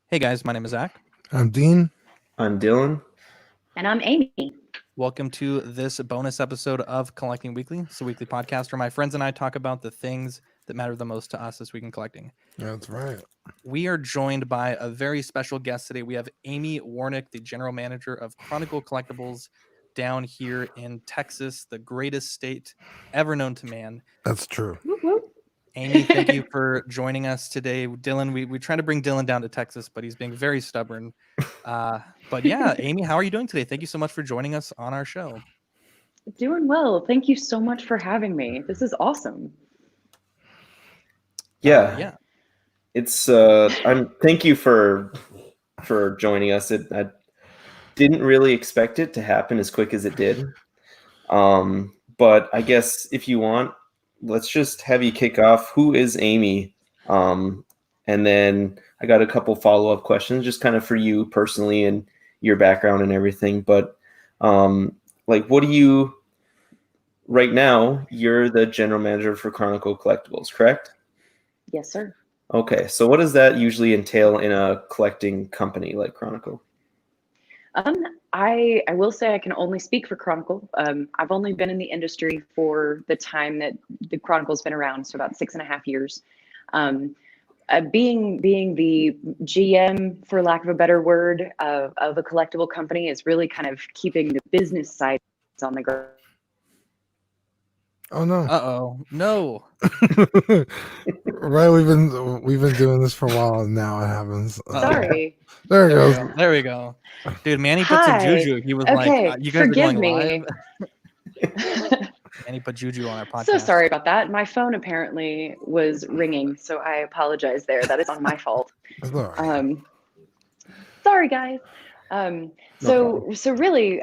Hey guys, my name is Zack. I'm Dean. I'm Dylan. And I'm Amy. Welcome to this bonus episode of Collecting Weekly. It's a weekly podcast where my friends and I talk about the things that matter the most to us this week in collecting. That's right. We are joined by a very special guest today. We have Amy Warnick, the general manager of Chronicle Collectibles down here in Texas, the greatest state ever known to man. That's true. Whoop, whoop. Amy, thank you for joining us today. Dylan, we try to bring Dylan down to Texas, but he's being very stubborn. But yeah, Amy, how are you doing today? Thank you so much for joining us on our show. Doing well. Thank you so much for having me. This is awesome. Yeah. It's thank you for joining us. I didn't really expect it to happen as quick as it did. But I guess if you want, let's just have you kick off. Who is Amy? And then I got a couple follow-up questions just kind of for you personally and your background and everything. But what do you right now, you're the general manager for Chronicle Collectibles, correct? Yes, sir. Okay, so what does that usually entail in a collecting company like Chronicle? I will say I can only speak for Chronicle. I've only been in the industry for the time that the Chronicle's been around, so about 6.5 years. Being the GM, for lack of a better word, of a collectible company is really kind of keeping the business side on the ground. Oh no. Uh-oh. No. Right, we've been doing this for a while and now it happens. Sorry. There it goes. There we go. Dude, Manny put some Hi. juju. He was Okay, like, you guys are forgive going me. live. And he put juju on our podcast. So sorry about that. My phone apparently was ringing, so I apologize there. That is on my fault. That's all right. Sorry, guys. No So really,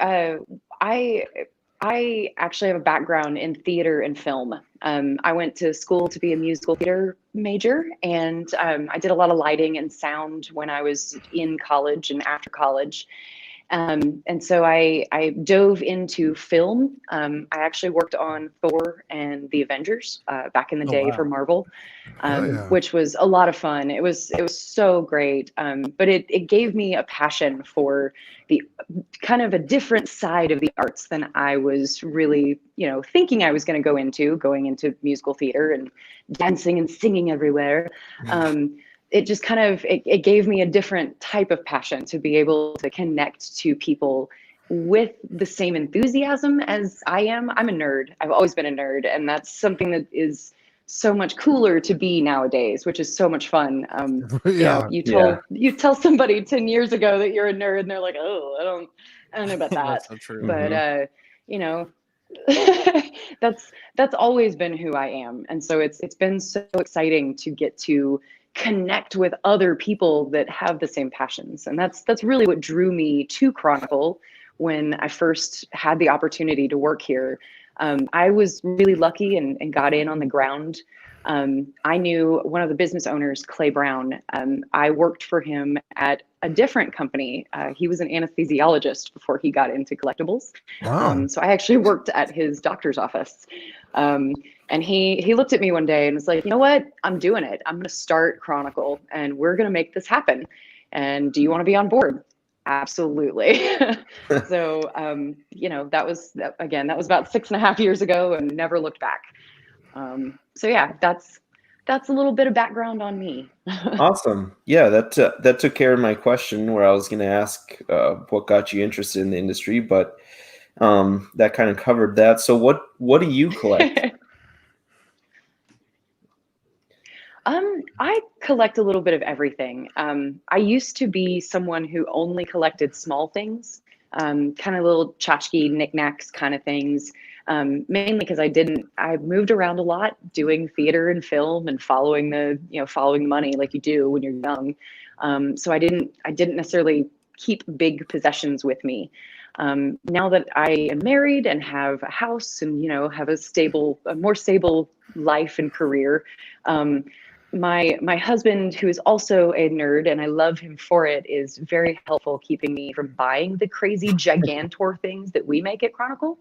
I actually have a background in theater and film. I went to school to be a musical theater major, and I did a lot of lighting and sound when I was in college and after college. And so I dove into film. I actually worked on Thor and the Avengers back in the day for Marvel, which was a lot of fun. It was so great. But it gave me a passion for the kind of a different side of the arts than I was really, thinking I was going to going into musical theater and dancing and singing everywhere. It just kind of, it gave me a different type of passion to be able to connect to people with the same enthusiasm as I am. I'm a nerd. I've always been a nerd, and that's something that is so much cooler to be nowadays, which is so much fun. You tell somebody 10 years ago that you're a nerd and they're like, oh, I don't know about that. That's so true. But that's always been who I am. And so it's been so exciting to get to connect with other people that have the same passions. And that's really what drew me to Chronicle when I first had the opportunity to work here. I was really lucky and got in on the ground. I knew one of the business owners, Clay Brown. I worked for him at a different company. He was an anesthesiologist before he got into collectibles. Wow. So I actually worked at his doctor's office. And he looked at me one day and was like, you know what? I'm doing it. I'm going to start Chronicle and we're going to make this happen. And do you want to be on board? Absolutely. So, that was about 6.5 years ago and never looked back. So yeah, that's a little bit of background on me. Awesome. Yeah, that took care of my question where I was going to ask what got you interested in the industry, but that kind of covered that. So what do you collect? I collect a little bit of everything. I used to be someone who only collected small things, kind of little tchotchke knickknacks kind of things, mainly because I moved around a lot doing theater and film and following the money like you do when you're young. So I didn't necessarily keep big possessions with me. Now that I am married and have a house and, have a more stable life and career, my husband, who is also a nerd, and I love him for it, is very helpful keeping me from buying the crazy gigantor things that we make at Chronicle.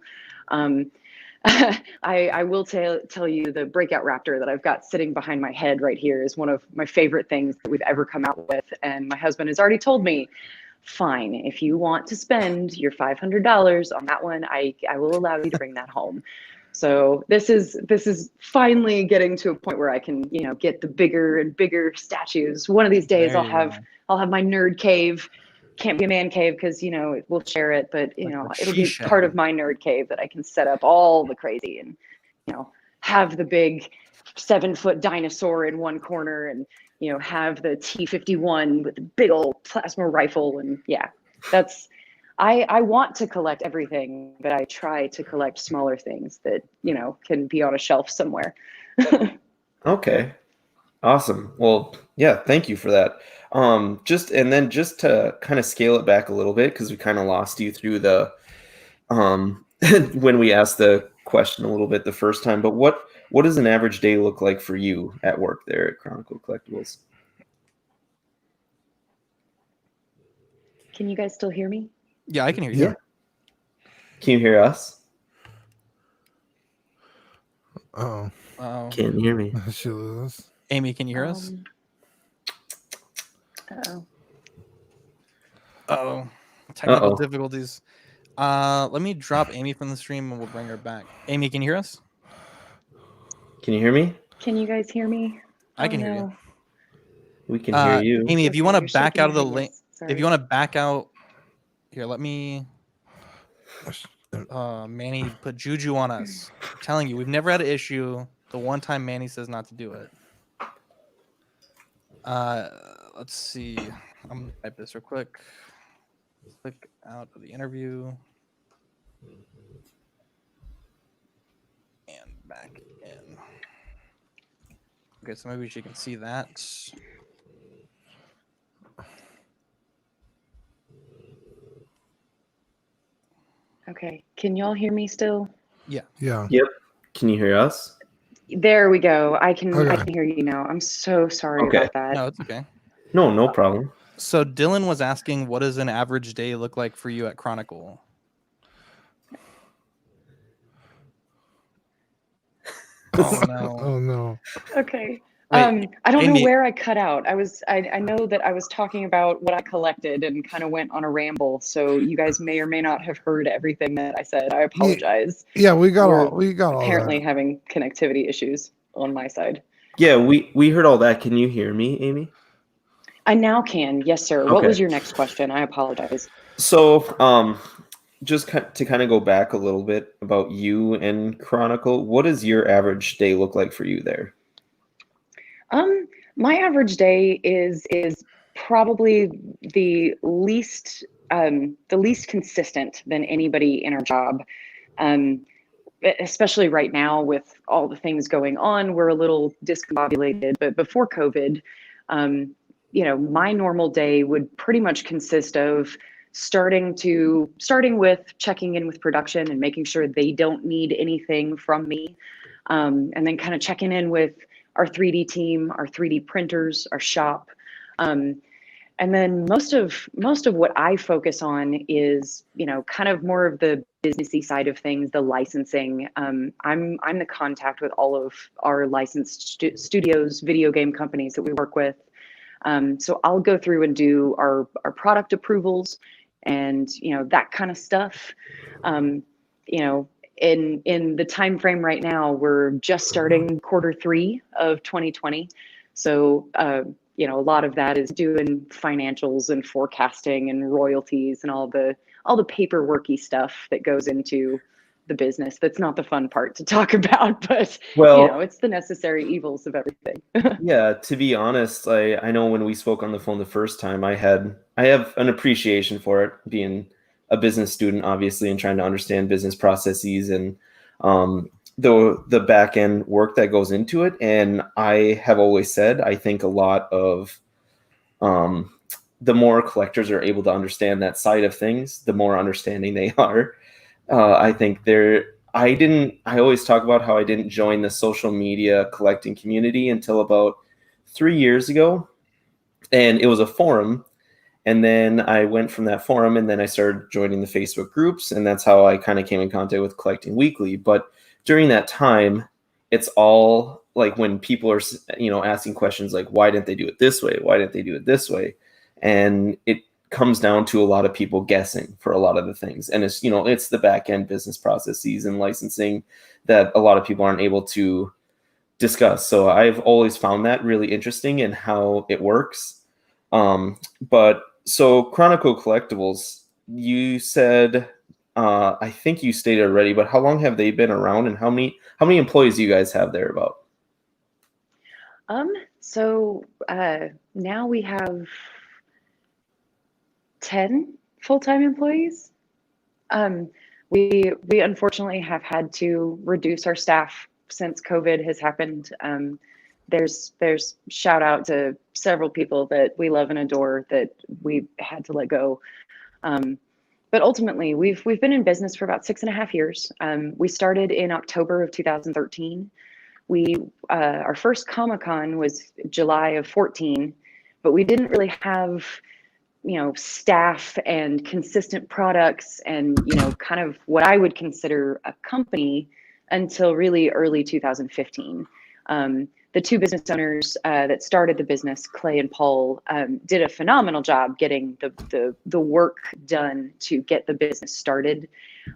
I will tell you the breakout raptor that I've got sitting behind my head right here is one of my favorite things that we've ever come out with. And my husband has already told me, fine, if you want to spend your $500 on that one, I will allow you to bring that home. So this is finally getting to a point where I can, get the bigger and bigger statues. One of these days There you go. I'll have my nerd cave. Can't be a man cave because we'll share it, but Like the it'll she be part shed. of my nerd cave that I can set up all the crazy and have the big 7-foot dinosaur in one corner and have the T-51 with the big old plasma rifle. And yeah, that's I want to collect everything, but I try to collect smaller things that can be on a shelf somewhere. Okay. Awesome. Well, yeah, thank you for that. Just to kind of scale it back a little bit, because we kind of lost you through the when we asked the question a little bit the first time. But what does an average day look like for you at work there at Chronicle Collectibles? Can you guys still hear me? Yeah, I can hear you. Yeah. Can you hear us? Oh, Uh-oh. Can't hear me. she loses. Amy, can you hear us? Uh-oh. Uh-oh. Technical Uh-oh. difficulties. Let me drop Amy from the stream and we'll bring her back. Amy, can you hear us? Can you hear me? Can you guys hear me? I can hear you. We can hear you. Amy, if you Okay, want to you're back shaking out of your the head, link, yes. if Sorry. you want to back out here, let me Manny put juju on us. I'm telling you, we've never had an issue. The one time Manny says not to do it. Let's see. I'm gonna type this real quick. Click out of the interview. And back in. Okay, so maybe she can see that. Okay, can y'all hear me still? Yeah. Yeah. Yep. Can you hear us? There we go. I can Okay. hear you now. I'm so sorry Okay. about that. No, it's okay. No problem. So Dylan was asking, what does an average day look like for you at Chronicle? Oh no. Oh no. Okay. Wait, I don't know Amy- where I cut out. I know that I was talking about what I collected and kind of went on a ramble. So you guys may or may not have heard everything that I said. I apologize. Yeah, we got We're all apparently that. having connectivity issues on my side. Yeah, we heard all that. Can you hear me, Amy? I now can. Yes, sir. What Okay. was your next question? I apologize. So, just to kind of go back a little bit about you and Chronicle, what does your average day look like for you there? My average day is probably the least consistent than anybody in our job. Especially right now with all the things going on, we're a little discombobulated. But before COVID, my normal day would pretty much consist of starting with checking in with production and making sure they don't need anything from me, and then kind of checking in with our 3D team, our 3D printers, our shop. And then most of what I focus on is, kind of more of the businessy side of things, the licensing. I'm the contact with all of our licensed studios, video game companies that we work with. So I'll go through and do our product approvals and that kind of stuff. In the time frame right now, we're just starting Q3 of 2020. So a lot of that is doing financials and forecasting and royalties and all the paperworky stuff that goes into the business. That's not the fun part to talk about, but it's the necessary evils of everything. Yeah, to be honest, I know when we spoke on the phone the first time, I have an appreciation for it, being a business student, obviously, and trying to understand business processes and the back end work that goes into it. And I have always said, I think a lot of the more collectors are able to understand that side of things, the more understanding they are. I think I always talk about how I didn't join the social media collecting community until about 3 years ago. And it was a forum. And then I went from that forum and then I started joining the Facebook groups. And that's how I kind of came in contact with Collecting Weekly. But during that time, it's all like when people are, asking questions like, why didn't they do it this way? Why didn't they do it this way? And it comes down to a lot of people guessing for a lot of the things. And it's, it's the back end business processes and licensing that a lot of people aren't able to discuss. So I've always found that really interesting in how it works. But so Chronicle Collectibles, you said, I think you stated already, but how long have they been around, and how many employees do you guys have there about? So now we have 10 full-time employees. We unfortunately have had to reduce our staff since COVID has happened. There's shout out to several people that we love and adore that we had to let go. But ultimately, we've been in business for about 6.5 years. We started in October of 2013. Our first Comic-Con was July of 14, but we didn't really have, staff and consistent products and, kind of what I would consider a company until really early 2015. The two business owners that started the business, Clay and Paul, did a phenomenal job getting the work done to get the business started.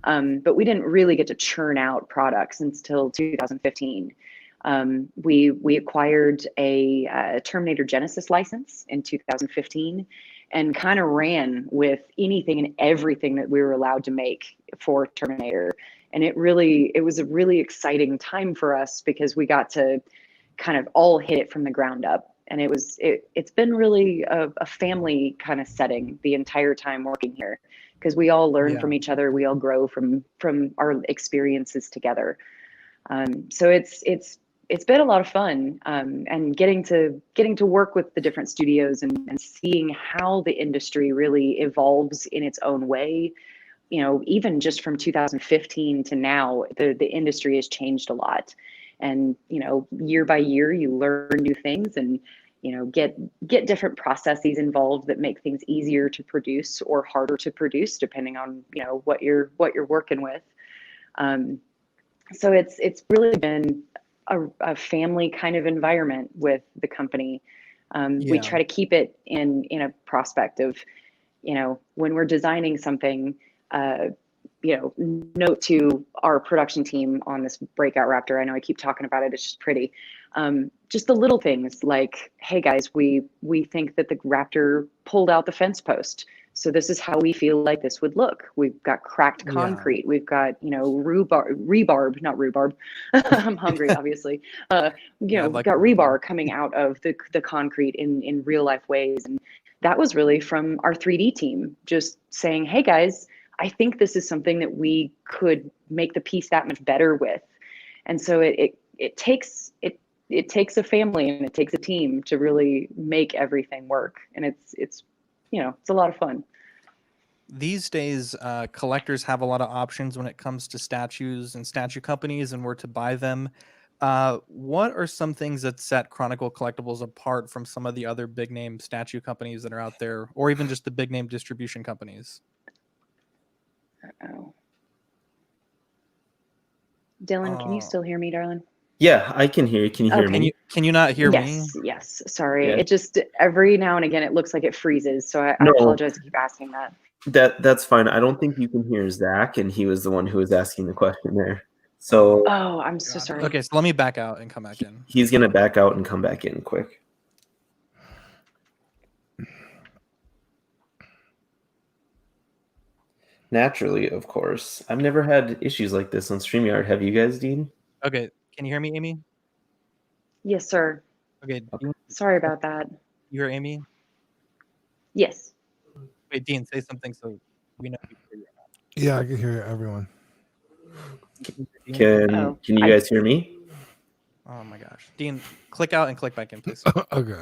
But we didn't really get to churn out products until 2015. We acquired a Terminator Genesis license in 2015 and kind of ran with anything and everything that we were allowed to make for Terminator. And it was a really exciting time for us because we got to kind of all hit it from the ground up. And it's been really a family kind of setting the entire time working here, because we all learn from each other. We all grow from our experiences together. So it's been a lot of fun, and getting to work with the different studios and seeing how the industry really evolves in its own way. Even just from 2015 to now, the industry has changed a lot. And, year by year, you learn new things and, get different processes involved that make things easier to produce or harder to produce, depending on, what you're working with. So it's really been a family kind of environment with the company. We try to keep it in a prospect of, when we're designing something, note to our production team on this Breakout Raptor. I know I keep talking about it. It's just pretty. Just the little things like, hey guys, we think that the Raptor pulled out the fence post. So this is how we feel like this would look. We've got cracked concrete. We've got, rebarb, not rhubarb. I'm hungry, obviously. We've got rebar coming out of the concrete in real life ways. And that was really from our 3D team, just saying, hey guys, I think this is something that we could make the piece that much better with. And so it takes a family and it takes a team to really make everything work. And it's a lot of fun. These days, collectors have a lot of options when it comes to statues and statue companies and where to buy them. What are some things that set Chronicle Collectibles apart from some of the other big name statue companies that are out there, or even just the big name distribution companies? Uh-oh. Dylan, can you still hear me, darling? Yeah, I can hear you. Can you hear me? Can you not hear me? Yes. Sorry. Yeah. It just every now and again it looks like it freezes. So I apologize to keep asking that. That's fine. I don't think you can hear Zach, and he was the one who was asking the question there. So Oh, I'm so sorry. Okay, so let me back out and come back in. he's gonna back out and come back in quick. Naturally, of course. I've never had issues like this on StreamYard. Have you guys, Dean? Okay, can you hear me, Amy? Yes, sir. Okay, Sorry about that. you hear Amy? Yes. Wait, Dean, say something so we know. Yeah, I can hear everyone. Can you guys hear me? Oh my gosh, Dean, click out and click back in, please. Okay.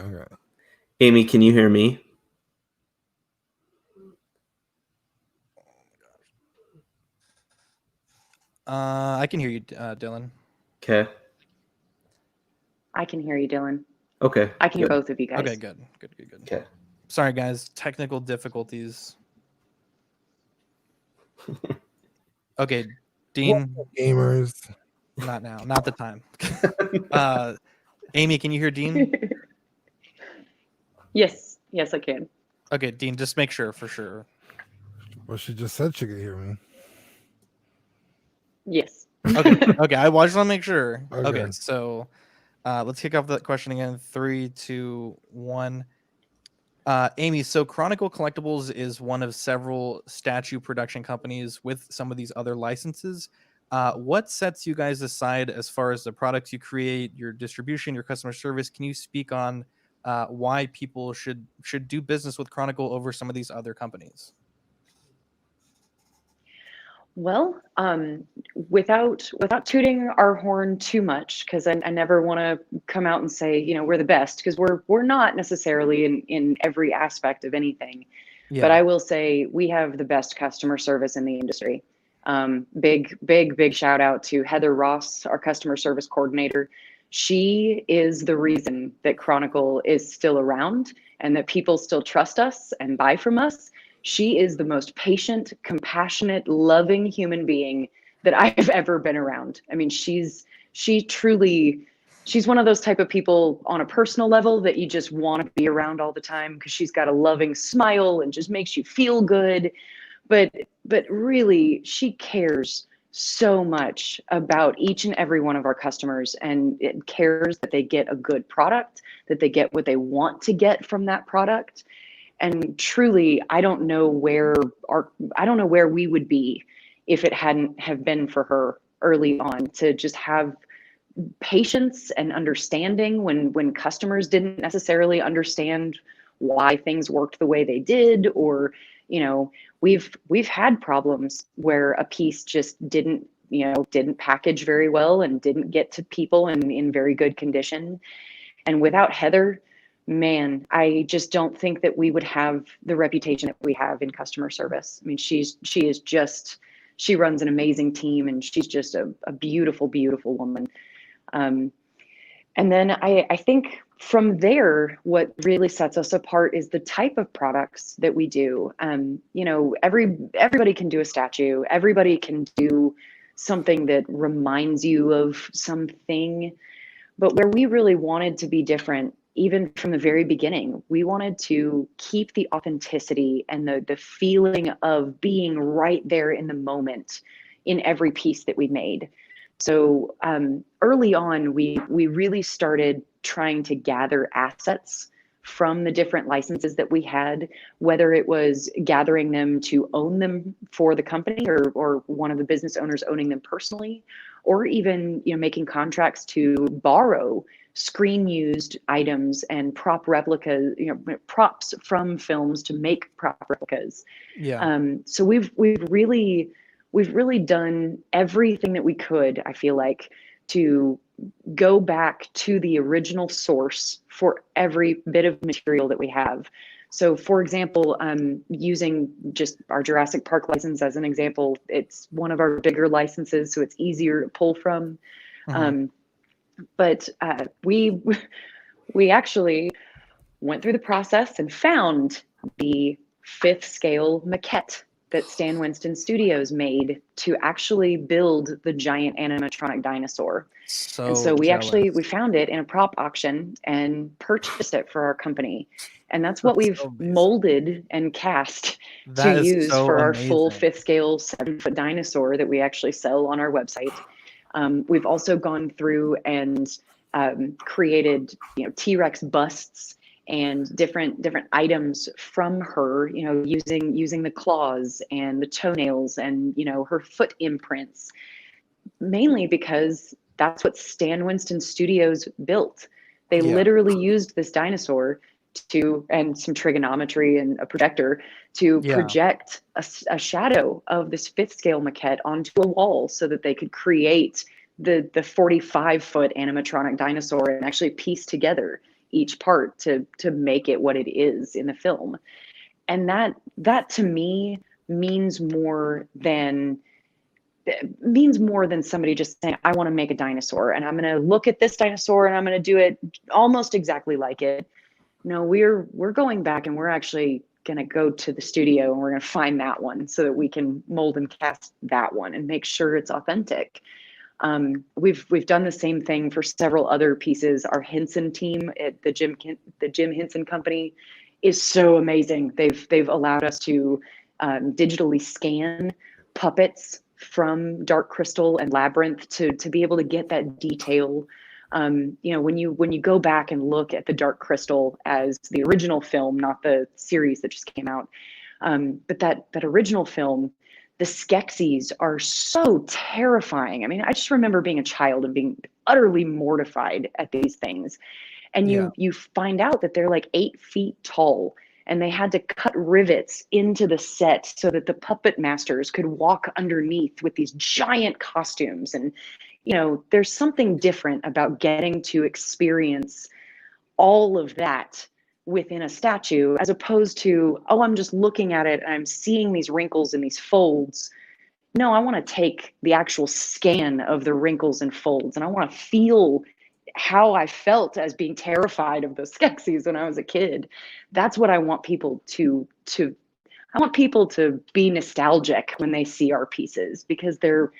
Amy, can you hear me? I can hear you, Dylan. Okay. I can hear you, Dylan. Okay. I can hear both of you guys. Okay, good. Okay. Sorry, guys, technical difficulties. Okay, Dean. Gamers. Not now. Not the time. Amy, can you hear Dean? Yes, yes, I can. Okay, Dean, just make sure for sure. Well, she just said she could hear me. Yes. Okay, okay. I just want to make sure. Okay, Okay. so let's kick off that question again. 3, 2, 1. Amy, so Chronicle Collectibles is one of several statue production companies with some of these other licenses. What sets you guys aside as far as the products you create, your distribution, your customer service? Can you speak on why people should do business with Chronicle over some of these other companies? Well, without tooting our horn too much, because I never want to come out and say, you know, we're the best, because we're not necessarily in every aspect of anything. But Yeah. I will say we have the best customer service in the industry. Big shout out to Heather Ross, our customer service coordinator. She is the reason that Chronicle is still around and that people still trust us and buy from us. She is the most patient, compassionate, loving human being that I've ever been around. I mean, she's one of those type of people on a personal level that you just want to be around all the time because she's got a loving smile and just makes you feel good. But really, she cares so much about each and every one of our customers, and it cares that they get a good product, that they get what they want to get from that product. And truly, I don't know where we would be if it hadn't have been for her early on to just have patience and understanding when customers didn't necessarily understand why things worked the way they did, or you know, we've had problems where a piece just didn't package very well and didn't get to people in very good condition. And without Heather, man, I just don't think that we would have the reputation that we have in customer service. I mean, she runs an amazing team, and she's just a beautiful, beautiful woman. And then I think from there, what really sets us apart is the type of products that we do. Everybody can do a statue. Everybody can do something that reminds you of something. But where we really wanted to be different, even from the very beginning, we wanted to keep the authenticity and the feeling of being right there in the moment in every piece that we made. So early on, we really started trying to gather assets from the different licenses that we had, whether it was gathering them to own them for the company, or one of the business owners owning them personally, or even making contracts to borrow screen used items and prop replicas, props from films to make prop replicas. Yeah. So we've really done everything that we could, I feel like, to go back to the original source for every bit of material that we have. So for example, using just our Jurassic Park license as an example, it's one of our bigger licenses, so it's easier to pull from. But we actually went through the process and found the 5th scale maquette that Stan Winston Studios made to actually build the giant animatronic dinosaur. And so we found it in a prop auction and purchased it for our company. And that's what we've molded and cast to use for our full 5th scale 7-foot dinosaur that we actually sell on our website. We've also gone through and created T-Rex busts and different items from her, using the claws and the toenails and her foot imprints, mainly because that's what Stan Winston Studios built. They literally used this dinosaur and some trigonometry and a projector to project a shadow of this 5th scale maquette onto a wall so that they could create the 45-foot animatronic dinosaur and actually piece together each part to make it what it is in the film. And that to me means more than somebody just saying, I want to make a dinosaur and I'm going to look at this dinosaur and I'm going to do it almost exactly like it. No, we're going back and we're actually going to go to the studio and we're going to find that one so that we can mold and cast that one and make sure it's authentic. We've done the same thing for several other pieces. Our Henson team at the Jim Henson Company is so amazing. They've allowed us to digitally scan puppets from Dark Crystal and Labyrinth to be able to get that detail. When you go back and look at the Dark Crystal as the original film, not the series that just came out, but that original film, the Skeksis are so terrifying. I mean, I just remember being a child and being utterly mortified at these things. And you find out that they're like 8 feet tall, and they had to cut rivets into the set so that the puppet masters could walk underneath with these giant costumes. And, there's something different about getting to experience all of that within a statue, as opposed to, oh, I'm just looking at it and I'm seeing these wrinkles and these folds. No, I want to take the actual scan of the wrinkles and folds, and I want to feel how I felt as being terrified of those Skeksis when I was a kid. That's what I want people to I want people to be nostalgic when they see our pieces, because they're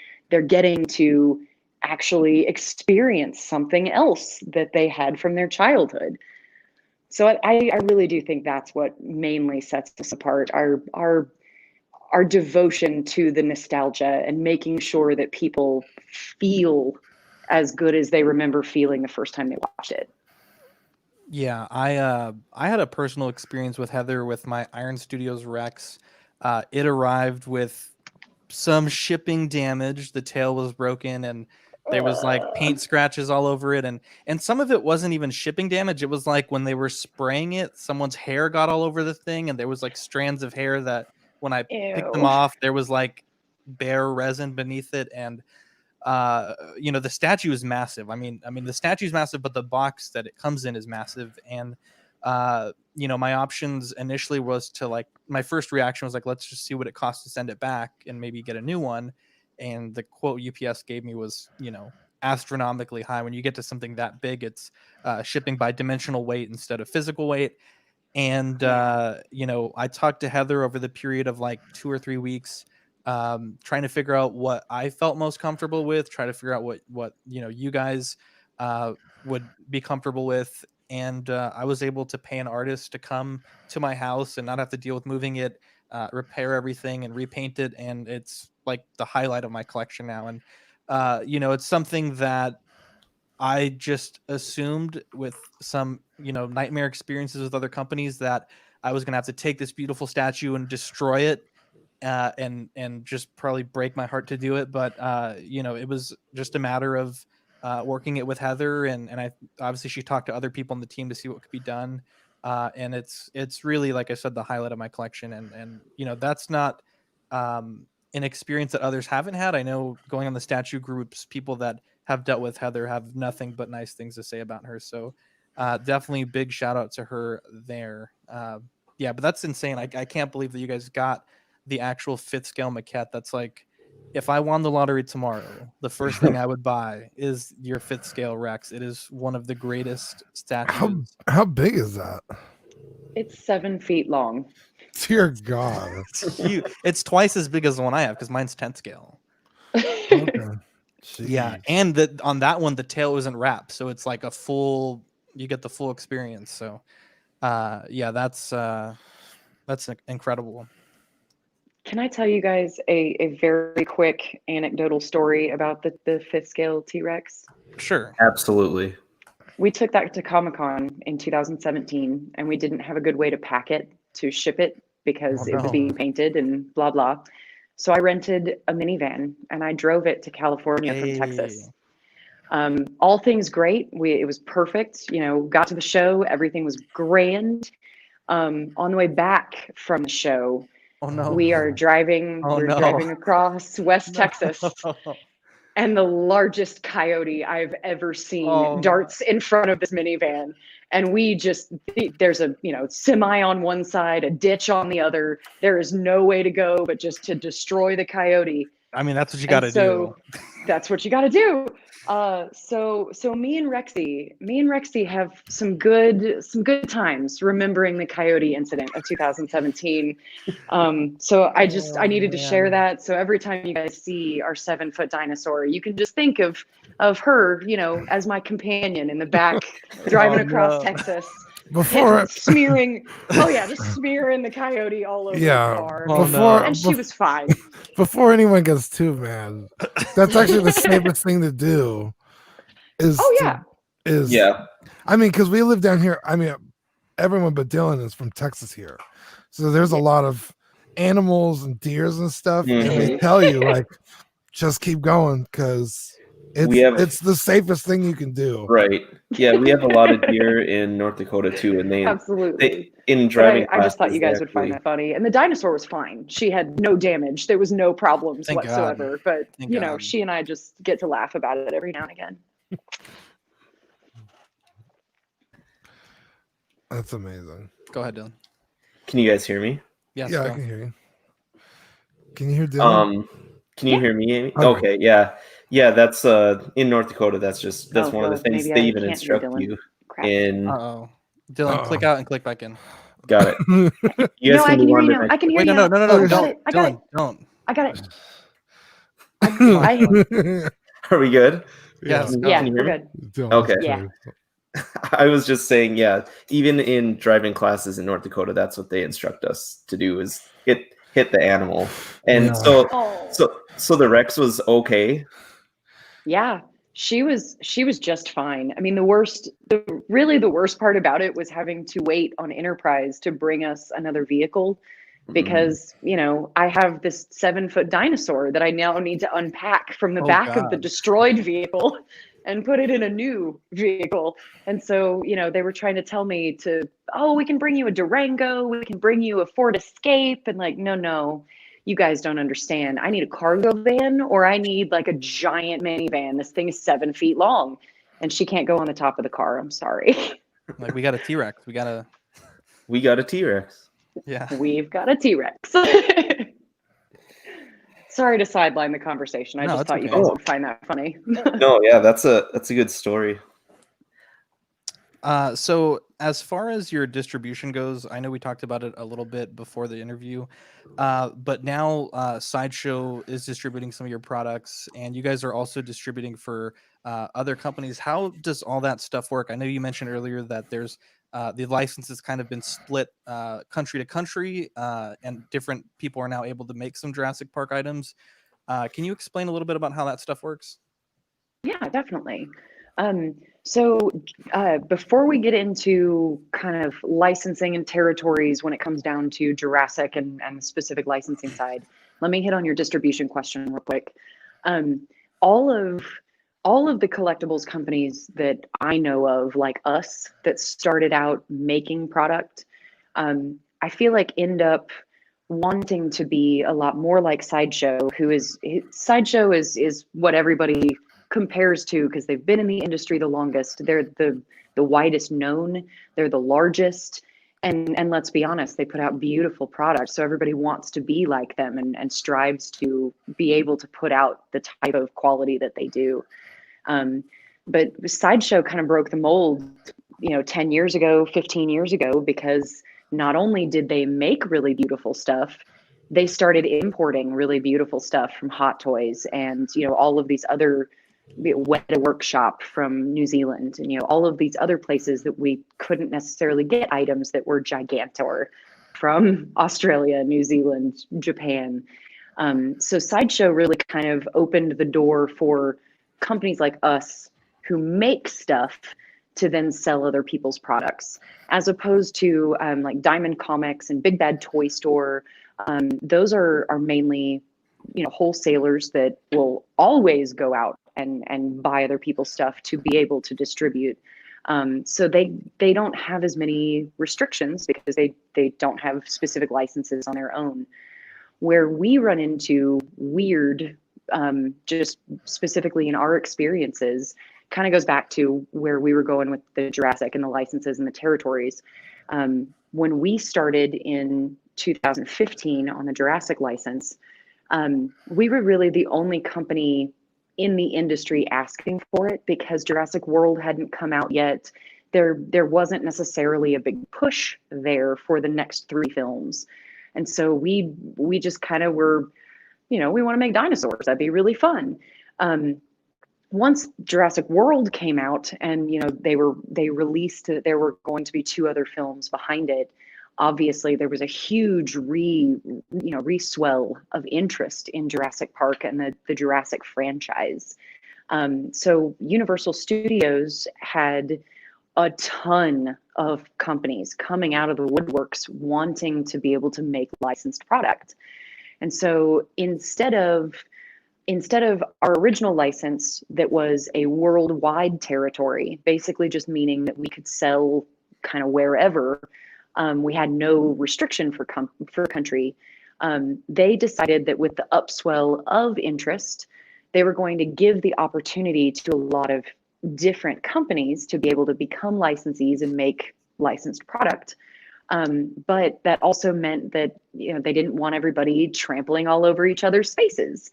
getting to actually experience something else that they had from their childhood. So I really do think that's what mainly sets us apart, our devotion to the nostalgia and making sure that people feel as good as they remember feeling the first time they watched it. Yeah, I had a personal experience with Heather with my Iron Studios Rex. It arrived with some shipping damage. The tail was broken, and there was like paint scratches all over it, and some of it wasn't even shipping damage. It was like when they were spraying it, someone's hair got all over the thing, and there was like strands of hair that when I picked them off, there was like bare resin beneath it. And the statue is massive. I mean the statue is massive, but the box that it comes in is massive. And my options initially was to, like, my first reaction was like, let's just see what it costs to send it back and maybe get a new one. And the quote UPS gave me was, astronomically high. When you get to something that big, it's shipping by dimensional weight instead of physical weight. And I talked to Heather over the period of like 2 or 3 weeks, trying to figure out what I felt most comfortable with, try to figure out what you guys would be comfortable with. And I was able to pay an artist to come to my house and not have to deal with moving it, repair everything and repaint it. And it's like the highlight of my collection now. And it's something that I just assumed with some nightmare experiences with other companies that I was gonna have to take this beautiful statue and destroy it, and just probably break my heart to do it. But it was just a matter of working it with Heather, and I obviously she talked to other people on the team to see what could be done. And it's really, like I said, the highlight of my collection. And that's not an experience that others haven't had. I know going on the statue groups, people that have dealt with Heather have nothing but nice things to say about her. So definitely big shout out to her there. Yeah, but that's insane. I can't believe that you guys got the actual 5th scale maquette. That's like, if I won the lottery tomorrow, the first thing I would buy is your 5th scale Rex. It is one of the greatest statues. How big is that? It's 7 feet long. Dear God. It's huge. It's twice as big as the one I have because mine's 10th scale. Okay. Yeah, and on that one the tail isn't wrapped, so it's like you get the full experience. So yeah, that's incredible. Can I tell you guys a very quick anecdotal story about the 5th scale T-Rex? Sure. Absolutely. We took that to Comic-Con in 2017, and we didn't have a good way to pack it, to ship it, because it was being painted and blah, blah. So I rented a minivan and I drove it to California from Texas. All things great. It was perfect. Got to the show. Everything was grand. On the way back from the show, we are driving. We're driving across West Texas, and the largest coyote I've ever seen darts in front of this minivan. And there's a semi on one side, a ditch on the other. There is no way to go but just to destroy the coyote. I mean, that's what you got to do. That's what you got to do. So me and Rexy have some good times remembering the coyote incident of 2017. So I needed to share that. So every time you guys see our 7-foot dinosaur, you can just think of her, as my companion in the back driving across Texas. Before, smearing, just smearing the coyote all over the car. And she was fine. Before anyone gets too mad, that's actually the safest thing to do. Yeah. I mean, because we live down here. I mean, everyone but Dylan is from Texas here, so there's a lot of animals and deers and stuff, and they tell you like, just keep going because it's the safest thing you can do. Right. Yeah, we have a lot of deer in North Dakota too, and absolutely in driving. I just thought you guys would find that funny. And the dinosaur was fine. She had no damage. There was no problems whatsoever. God. But she and I just get to laugh about it every now and again. That's amazing. Go ahead, Dylan. Can you guys hear me? Yes, I can hear you. Can you hear Dylan? Can you hear me, Amy? Okay, yeah. That's in North Dakota. That's one of the things they even instruct you in. Dylan, click out and click back in. Got it. You guys I can hear you now. I can hear you now. No, don't. I got it. Are we good? Yes. Yeah, we're good. Okay. Yeah. I was just saying, even in driving classes in North Dakota, that's what they instruct us to do is hit the animal. And so the Rex was okay. Yeah, she was just fine. I mean, the worst part about it was having to wait on Enterprise to bring us another vehicle because, I have this 7-foot dinosaur that I now need to unpack from the back of the destroyed vehicle and put it in a new vehicle. And so, they were trying to tell me we can bring you a Durango, we can bring you a Ford Escape. And like, no, you guys don't understand. I need a cargo van or I need like a giant minivan. This thing is 7 feet long and she can't go on the top of the car. I'm sorry. Like we got a T-Rex. We got a T-Rex. Yeah. We've got a T-Rex. Sorry to sideline the conversation. I just thought you guys would find that funny. No, yeah, that's a good story. So as far as your distribution goes, I know we talked about it a little bit before the interview, but now Sideshow is distributing some of your products, and you guys are also distributing for other companies. How does all that stuff work? I know you mentioned earlier that there's the license has kind of been split country to country, and different people are now able to make some Jurassic Park items. Can you explain a little bit about how that stuff works? Yeah, definitely. So before we get into kind of licensing and territories when it comes down to Jurassic and the specific licensing side, let me hit on your distribution question real quick. All of the collectibles companies that I know of, like us, that started out making product, I feel like end up wanting to be a lot more like Sideshow, Sideshow is what everybody compares to because they've been in the industry the longest. They're the widest known, they're the largest, and let's be honest, they put out beautiful products, so everybody wants to be like them and strives to be able to put out the type of quality that they do. But Sideshow kind of broke the mold 10 years ago, 15 years ago, because not only did they make really beautiful stuff, they started importing really beautiful stuff from Hot Toys and all of these other Weta Workshop from New Zealand, and all of these other places that we couldn't necessarily get items that were gigantor from Australia, New Zealand, Japan. So Sideshow really kind of opened the door for companies like us who make stuff to then sell other people's products, as opposed to like Diamond Comics and Big Bad Toy Store. Those are mainly wholesalers that will always go out and buy other people's stuff to be able to distribute. So they don't have as many restrictions because they don't have specific licenses on their own. Where we run into weird, just specifically in our experiences, kind of goes back to where we were going with the Jurassic and the licenses and the territories. When we started in 2015 on the Jurassic license, we were really the only company in the industry asking for it because Jurassic World hadn't come out yet. There wasn't necessarily a big push there for the next 3 films. And so we just kind of were, we want to make dinosaurs. That'd be really fun. Once Jurassic World came out and, they released it, there were going to be 2 other films behind it. Obviously, there was a huge re-swell of interest in Jurassic Park and the Jurassic franchise. So Universal Studios had a ton of companies coming out of the woodworks wanting to be able to make licensed product. And so instead of our original license that was a worldwide territory, basically just meaning that we could sell kind of wherever, we had no restriction for country. They decided that with the upswell of interest, they were going to give the opportunity to a lot of different companies to be able to become licensees and make licensed product. But that also meant that they didn't want everybody trampling all over each other's spaces.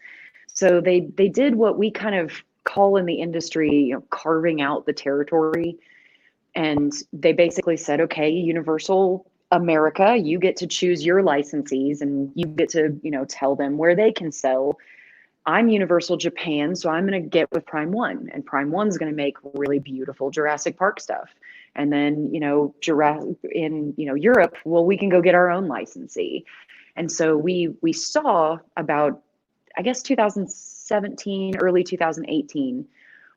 So they did what we kind of call in the industry, carving out the territory. And they basically said, okay, Universal America, you get to choose your licensees and you get to, tell them where they can sell. I'm Universal Japan, so I'm going to get with Prime One, and Prime One's going to make really beautiful Jurassic Park stuff. And then, Jurassic in, Europe, well, we can go get our own licensee. And so we saw about, I guess, 2017, early 2018,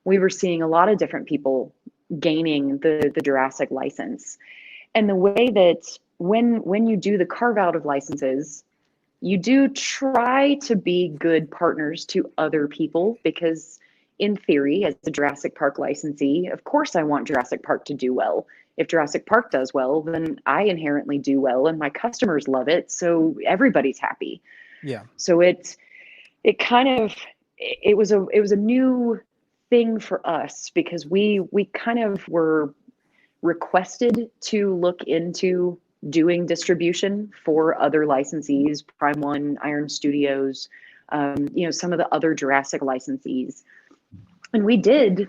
we were seeing a lot of different people gaining the Jurassic license. And the way that when you do the carve out of licenses, you do try to be good partners to other people, because in theory, as a Jurassic Park licensee, of course I want Jurassic Park to do well. If Jurassic Park does well, then I inherently do well and my customers love it, so everybody's happy. Yeah. So it was a new thing for us, because we kind of were requested to look into doing distribution for other licensees, Prime One, Iron Studios, some of the other Jurassic licensees. And we did,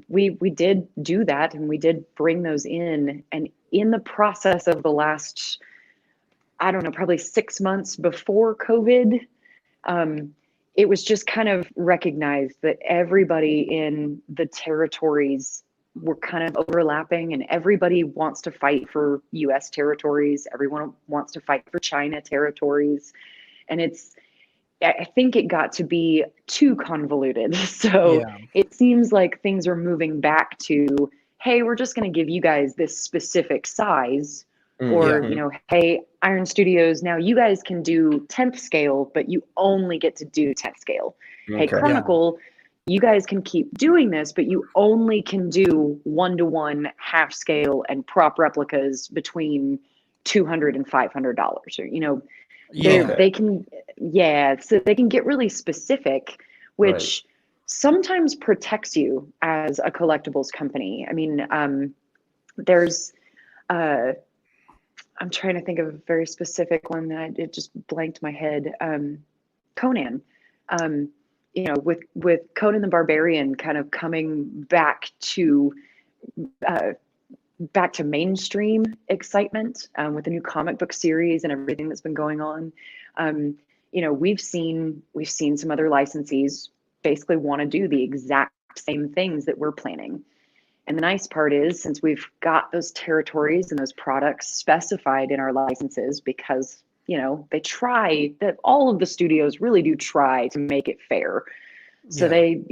we did do that, and we did bring those in. And in the process of the last, I don't know, probably 6 months before COVID, it was just kind of recognized that everybody in the territories were kind of overlapping, and everybody wants to fight for US territories. Everyone wants to fight for China territories. And I think it got to be too convoluted. So Yeah. it seems like things are moving back to, hey, we're just going to give you guys this specific size. Or, hey, Iron Studios, now you guys can do 10th scale, but you only get to do 10th scale. Okay. Hey, Chronicle, you guys can keep doing this, but you only can do 1-to-1 half scale and prop replicas between $200 and $500, or, they can, so they can get really specific, which sometimes protects you as a collectibles company. I mean, there's, I'm trying to think of a very specific one that it just blanked my head. Conan, with Conan the Barbarian kind of coming back to mainstream excitement with the new comic book series and everything that's been going on. We've seen some other licensees basically want to do the exact same things that we're planning. And the nice part is, since we've got those territories and those products specified in our licenses, because, they try, that all of the studios really do try to make it fair. So they,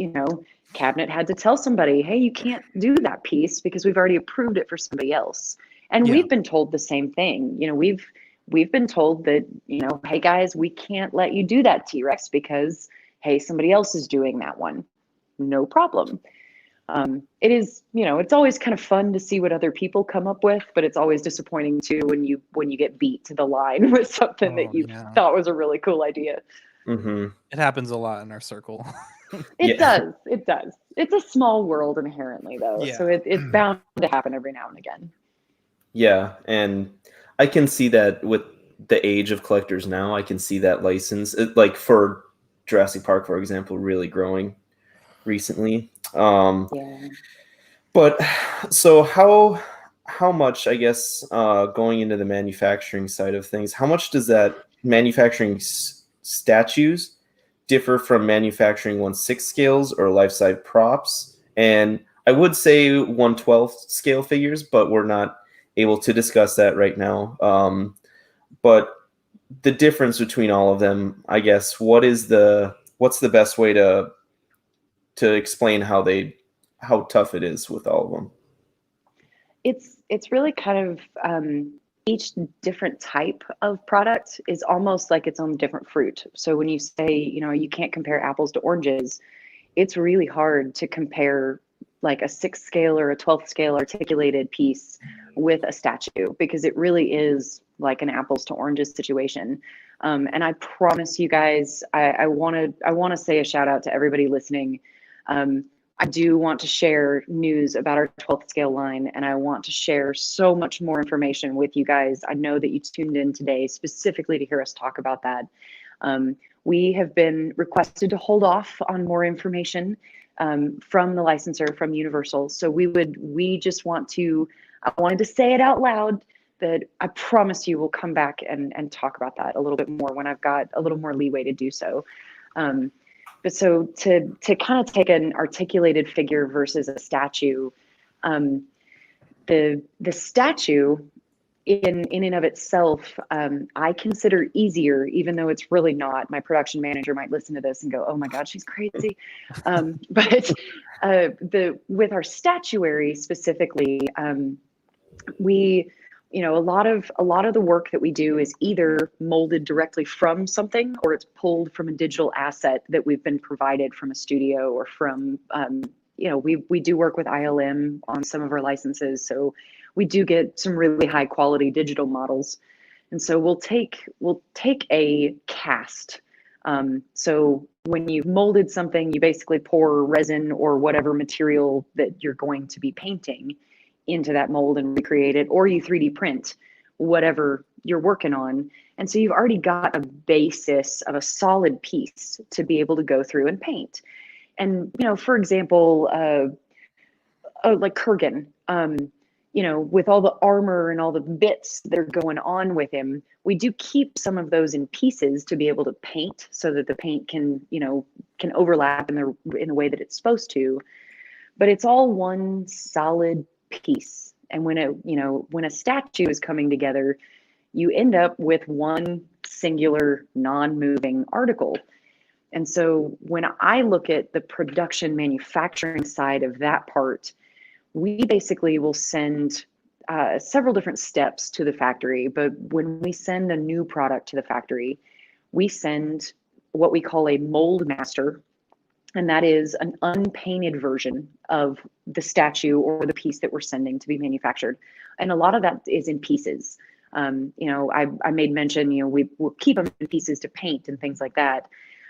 Cabinet had to tell somebody, hey, you can't do that piece because we've already approved it for somebody else. And we've been told the same thing. We've been told that, hey guys, we can't let you do that T-Rex because, hey, somebody else is doing that one. No problem. It is, it's always kind of fun to see what other people come up with, but it's always disappointing too when you get beat to the line with something that you thought was a really cool idea. Mm-hmm. It happens a lot in our circle. It does. It's a small world inherently, though, so it's bound to happen every now and again. Yeah, and I can see that with the age of collectors now. I can see that license, like for Jurassic Park, for example, really growing recently. Yeah. But so how much, I guess, going into the manufacturing side of things, how much does that manufacturing statues differ from manufacturing 1/6 scales or life-size props? And I would say 1/12 scale figures, but we're not able to discuss that right now. But the difference between all of them, I guess, what's the best way to explain how tough it is with all of them? It's really kind of each different type of product is almost like its own different fruit. So when you say, you can't compare apples to oranges, it's really hard to compare like a 6 scale or a 12th scale articulated piece with a statue, because it really is like an apples to oranges situation. And I promise you guys, I want to say a shout out to everybody listening. I do want to share news about our 12th scale line, and I want to share so much more information with you guys. I know that you tuned in today specifically to hear us talk about that. We have been requested to hold off on more information from the licensor, from Universal. So I wanted to say it out loud that I promise you we'll come back and talk about that a little bit more when I've got a little more leeway to do so. But so to kind of take an articulated figure versus a statue, the statue in and of itself, I consider easier, even though it's really not. My production manager might listen to this and go, "Oh my God, she's crazy." But with our statuary specifically, we, a lot of the work that we do is either molded directly from something, or it's pulled from a digital asset that we've been provided from a studio, or from we do work with ILM on some of our licenses, so we do get some really high quality digital models. And so we'll take a cast. So when you've molded something, you basically pour resin or whatever material that you're going to be painting into that mold and recreate it, or you 3D print whatever you're working on. And so you've already got a basis of a solid piece to be able to go through and paint. And, for example, like Kurgan, with all the armor and all the bits that are going on with him, we do keep some of those in pieces to be able to paint, so that the paint can overlap in the way that it's supposed to. But it's all one solid piece. And when a statue is coming together, you end up with one singular non-moving article. And so when I look at the production manufacturing side of that part, we basically will send several different steps to the factory. But when we send a new product to the factory, we send what we call a mold master. And that is an unpainted version of the statue or the piece that we're sending to be manufactured. And a lot of that is in pieces. I made mention, we'll keep them in pieces to paint and things like that.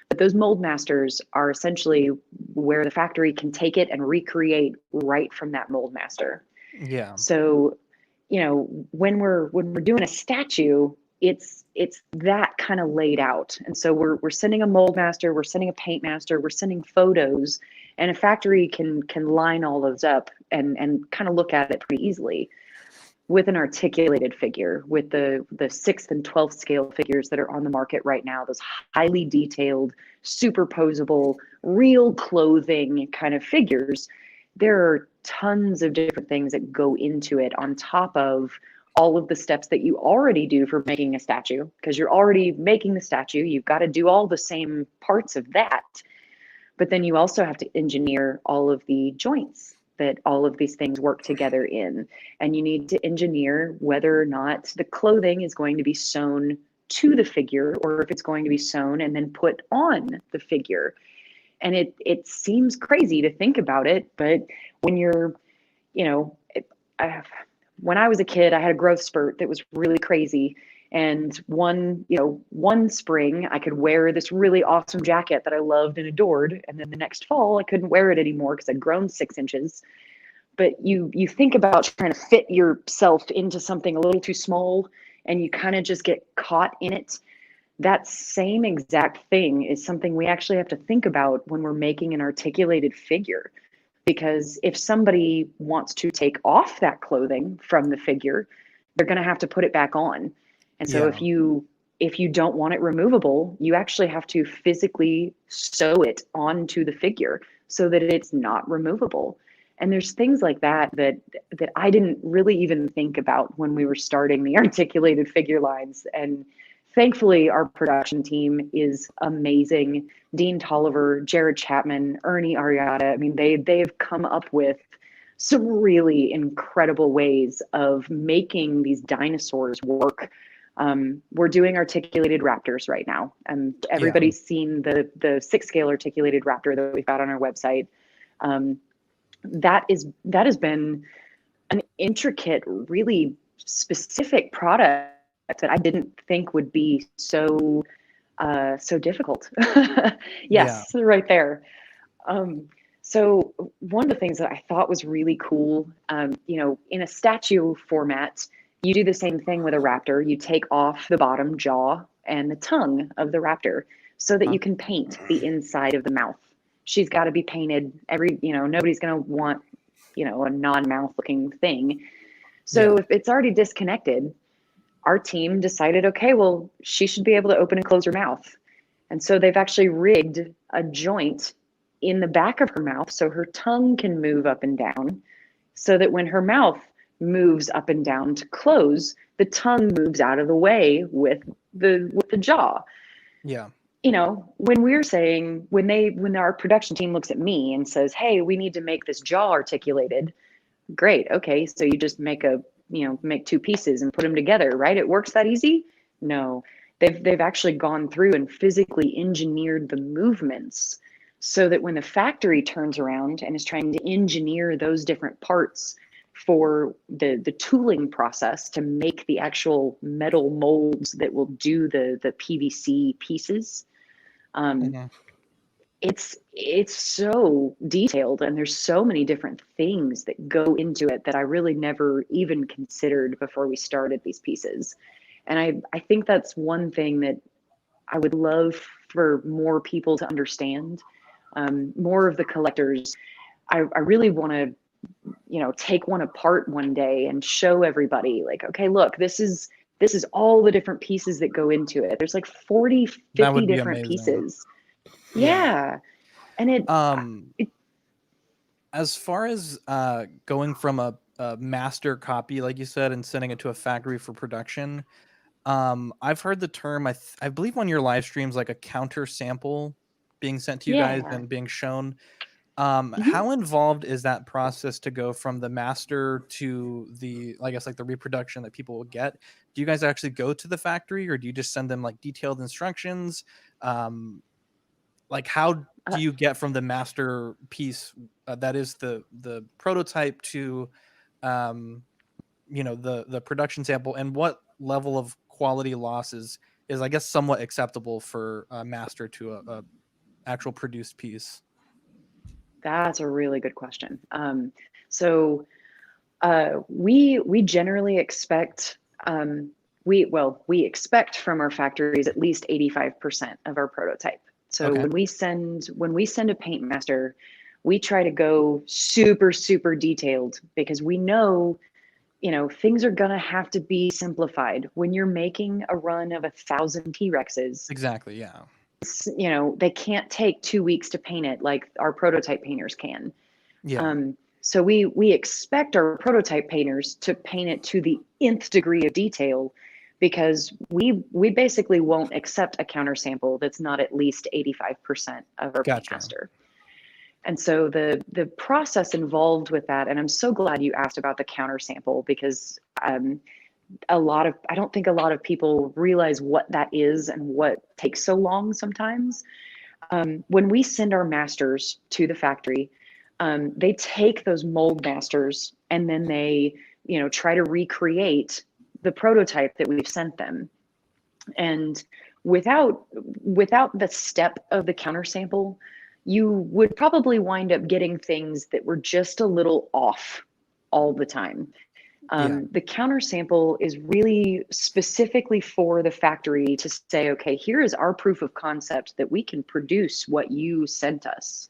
But those mold masters are essentially where the factory can take it and recreate right from that mold master. Yeah. So, when we're doing a statue, it's that kind of laid out. And so we're sending a mold master, we're sending a paint master, we're sending photos, and a factory can line all those up and kind of look at it pretty easily. With an articulated figure, with the 6th and 12th scale figures that are on the market right now, those highly detailed, superposable, real clothing kind of figures, there are tons of different things that go into it on top of all of the steps that you already do for making a statue, because you're already making the statue. You've got to do all the same parts of that. But then you also have to engineer all of the joints that all of these things work together in. And you need to engineer whether or not the clothing is going to be sewn to the figure, or if it's going to be sewn and then put on the figure. And it seems crazy to think about it, but when you're, when I was a kid, I had a growth spurt that was really crazy. And one spring I could wear this really awesome jacket that I loved and adored. And then the next fall I couldn't wear it anymore because I'd grown 6 inches. But you think about trying to fit yourself into something a little too small, and you kind of just get caught in it. that same exact thing is something we actually have to think about when we're making an articulated figure. Because if somebody wants to take off that clothing from the figure, they're going to have to put it back on. And so if you don't want it removable, you actually have to physically sew it onto the figure so that it's not removable. And there's things like that I didn't really even think about when we were starting the articulated figure lines. And thankfully, our production team is amazing. Dean Tolliver, Jared Chapman, Ernie Ariata. I mean, they've come up with some really incredible ways of making these dinosaurs work. We're doing articulated raptors right now. Everybody's seen the 6-scale articulated raptor that we've got on our website. That has been an intricate, really specific product that I didn't think would be so difficult. Yes, right there. So one of the things that I thought was really cool, in a statue format, you do the same thing with a raptor. You take off the bottom jaw and the tongue of the raptor so that you can paint the inside of the mouth. She's got to be painted nobody's going to want, a non-mouth looking thing. So if it's already disconnected, our team decided, okay, well, she should be able to open and close her mouth. And so they've actually rigged a joint in the back of her mouth so her tongue can move up and down, so that when her mouth moves up and down to close, the tongue moves out of the way with the jaw. Yeah. When we're saying, when our production team looks at me and says, hey, we need to make this jaw articulated, great. Okay. So you just make make 2 pieces and put them together, right? It works that easy? No, they've actually gone through and physically engineered the movements so that when the factory turns around and is trying to engineer those different parts for the tooling process to make the actual metal molds that will do the PVC pieces, it's so detailed, and there's so many different things that go into it that I really never even considered before we started these pieces. And I think that's one thing that I would love for more people to understand, more of the collectors. I really want to, take one apart one day and show everybody, like, okay, look, this is all the different pieces that go into it. There's like 40, 50 different pieces. Yeah. And it as far as going from a master copy, like you said, and sending it to a factory for production, I've heard the term, I believe on your live streams, like a counter sample being sent to you guys and being shown. How involved is that process to go from the master to the, I guess, like the reproduction that people will get? Do you guys actually go to the factory, or do you just send them like detailed instructions? Like, how do you get from the master piece that is the prototype to the production sample, and what level of quality loss is I guess somewhat acceptable for a master to a actual produced piece? That's a really good question. So we generally expect, we expect from our factories at least 85% of our prototype. So when we send a paint master, we try to go super, super detailed, because we know, things are going to have to be simplified when you're making a run of 1,000 T-Rexes. Exactly. Yeah. They can't take 2 weeks to paint it like our prototype painters can. Yeah. So we expect our prototype painters to paint it to the nth degree of detail, because we basically won't accept a counter sample that's not at least 85% of our paint master. And so the process involved with that, and I'm so glad you asked about the counter sample, because I don't think a lot of people realize what that is and what takes so long sometimes. When we send our masters to the factory, they take those mold masters and then they, try to recreate the prototype that we've sent them. And without the step of the counter sample, you would probably wind up getting things that were just a little off all the time. The counter sample is really specifically for the factory to say, okay, here is our proof of concept that we can produce what you sent us.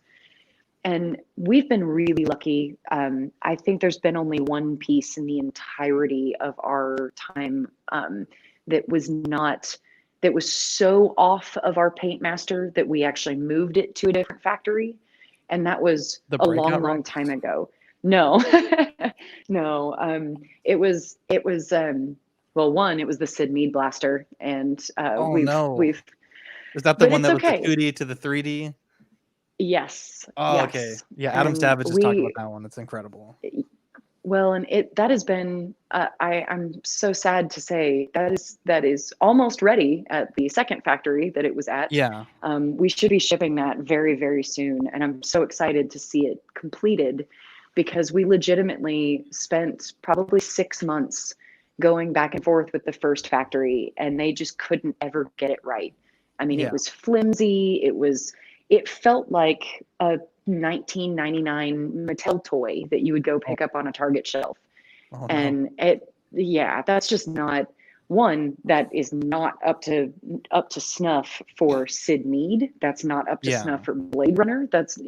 And we've been really lucky. I think there's been only one piece in the entirety of our time that was so off of our paint master that we actually moved it to a different factory. And that was a long time ago. No, no. It was well, one, it was the Sid Mead blaster, and we've. Is that the one that was the 2D to the 3D? Yes. Oh, yes. okay. Yeah, Adam Savage has talked about that one. It's incredible. Well, and that has been. I'm so sad to say that is almost ready at the second factory that it was at. Yeah. We should be shipping that very, very soon, and I'm so excited to see it completed, because we legitimately spent probably 6 months going back and forth with the first factory, and they just couldn't ever get it right. I mean, It was flimsy. It felt like a 1999 Mattel toy that you would go pick up on a Target shelf. Oh, no. And that's just not one. That is not up to snuff for Sid Mead. That's not up to snuff for Blade Runner. That's,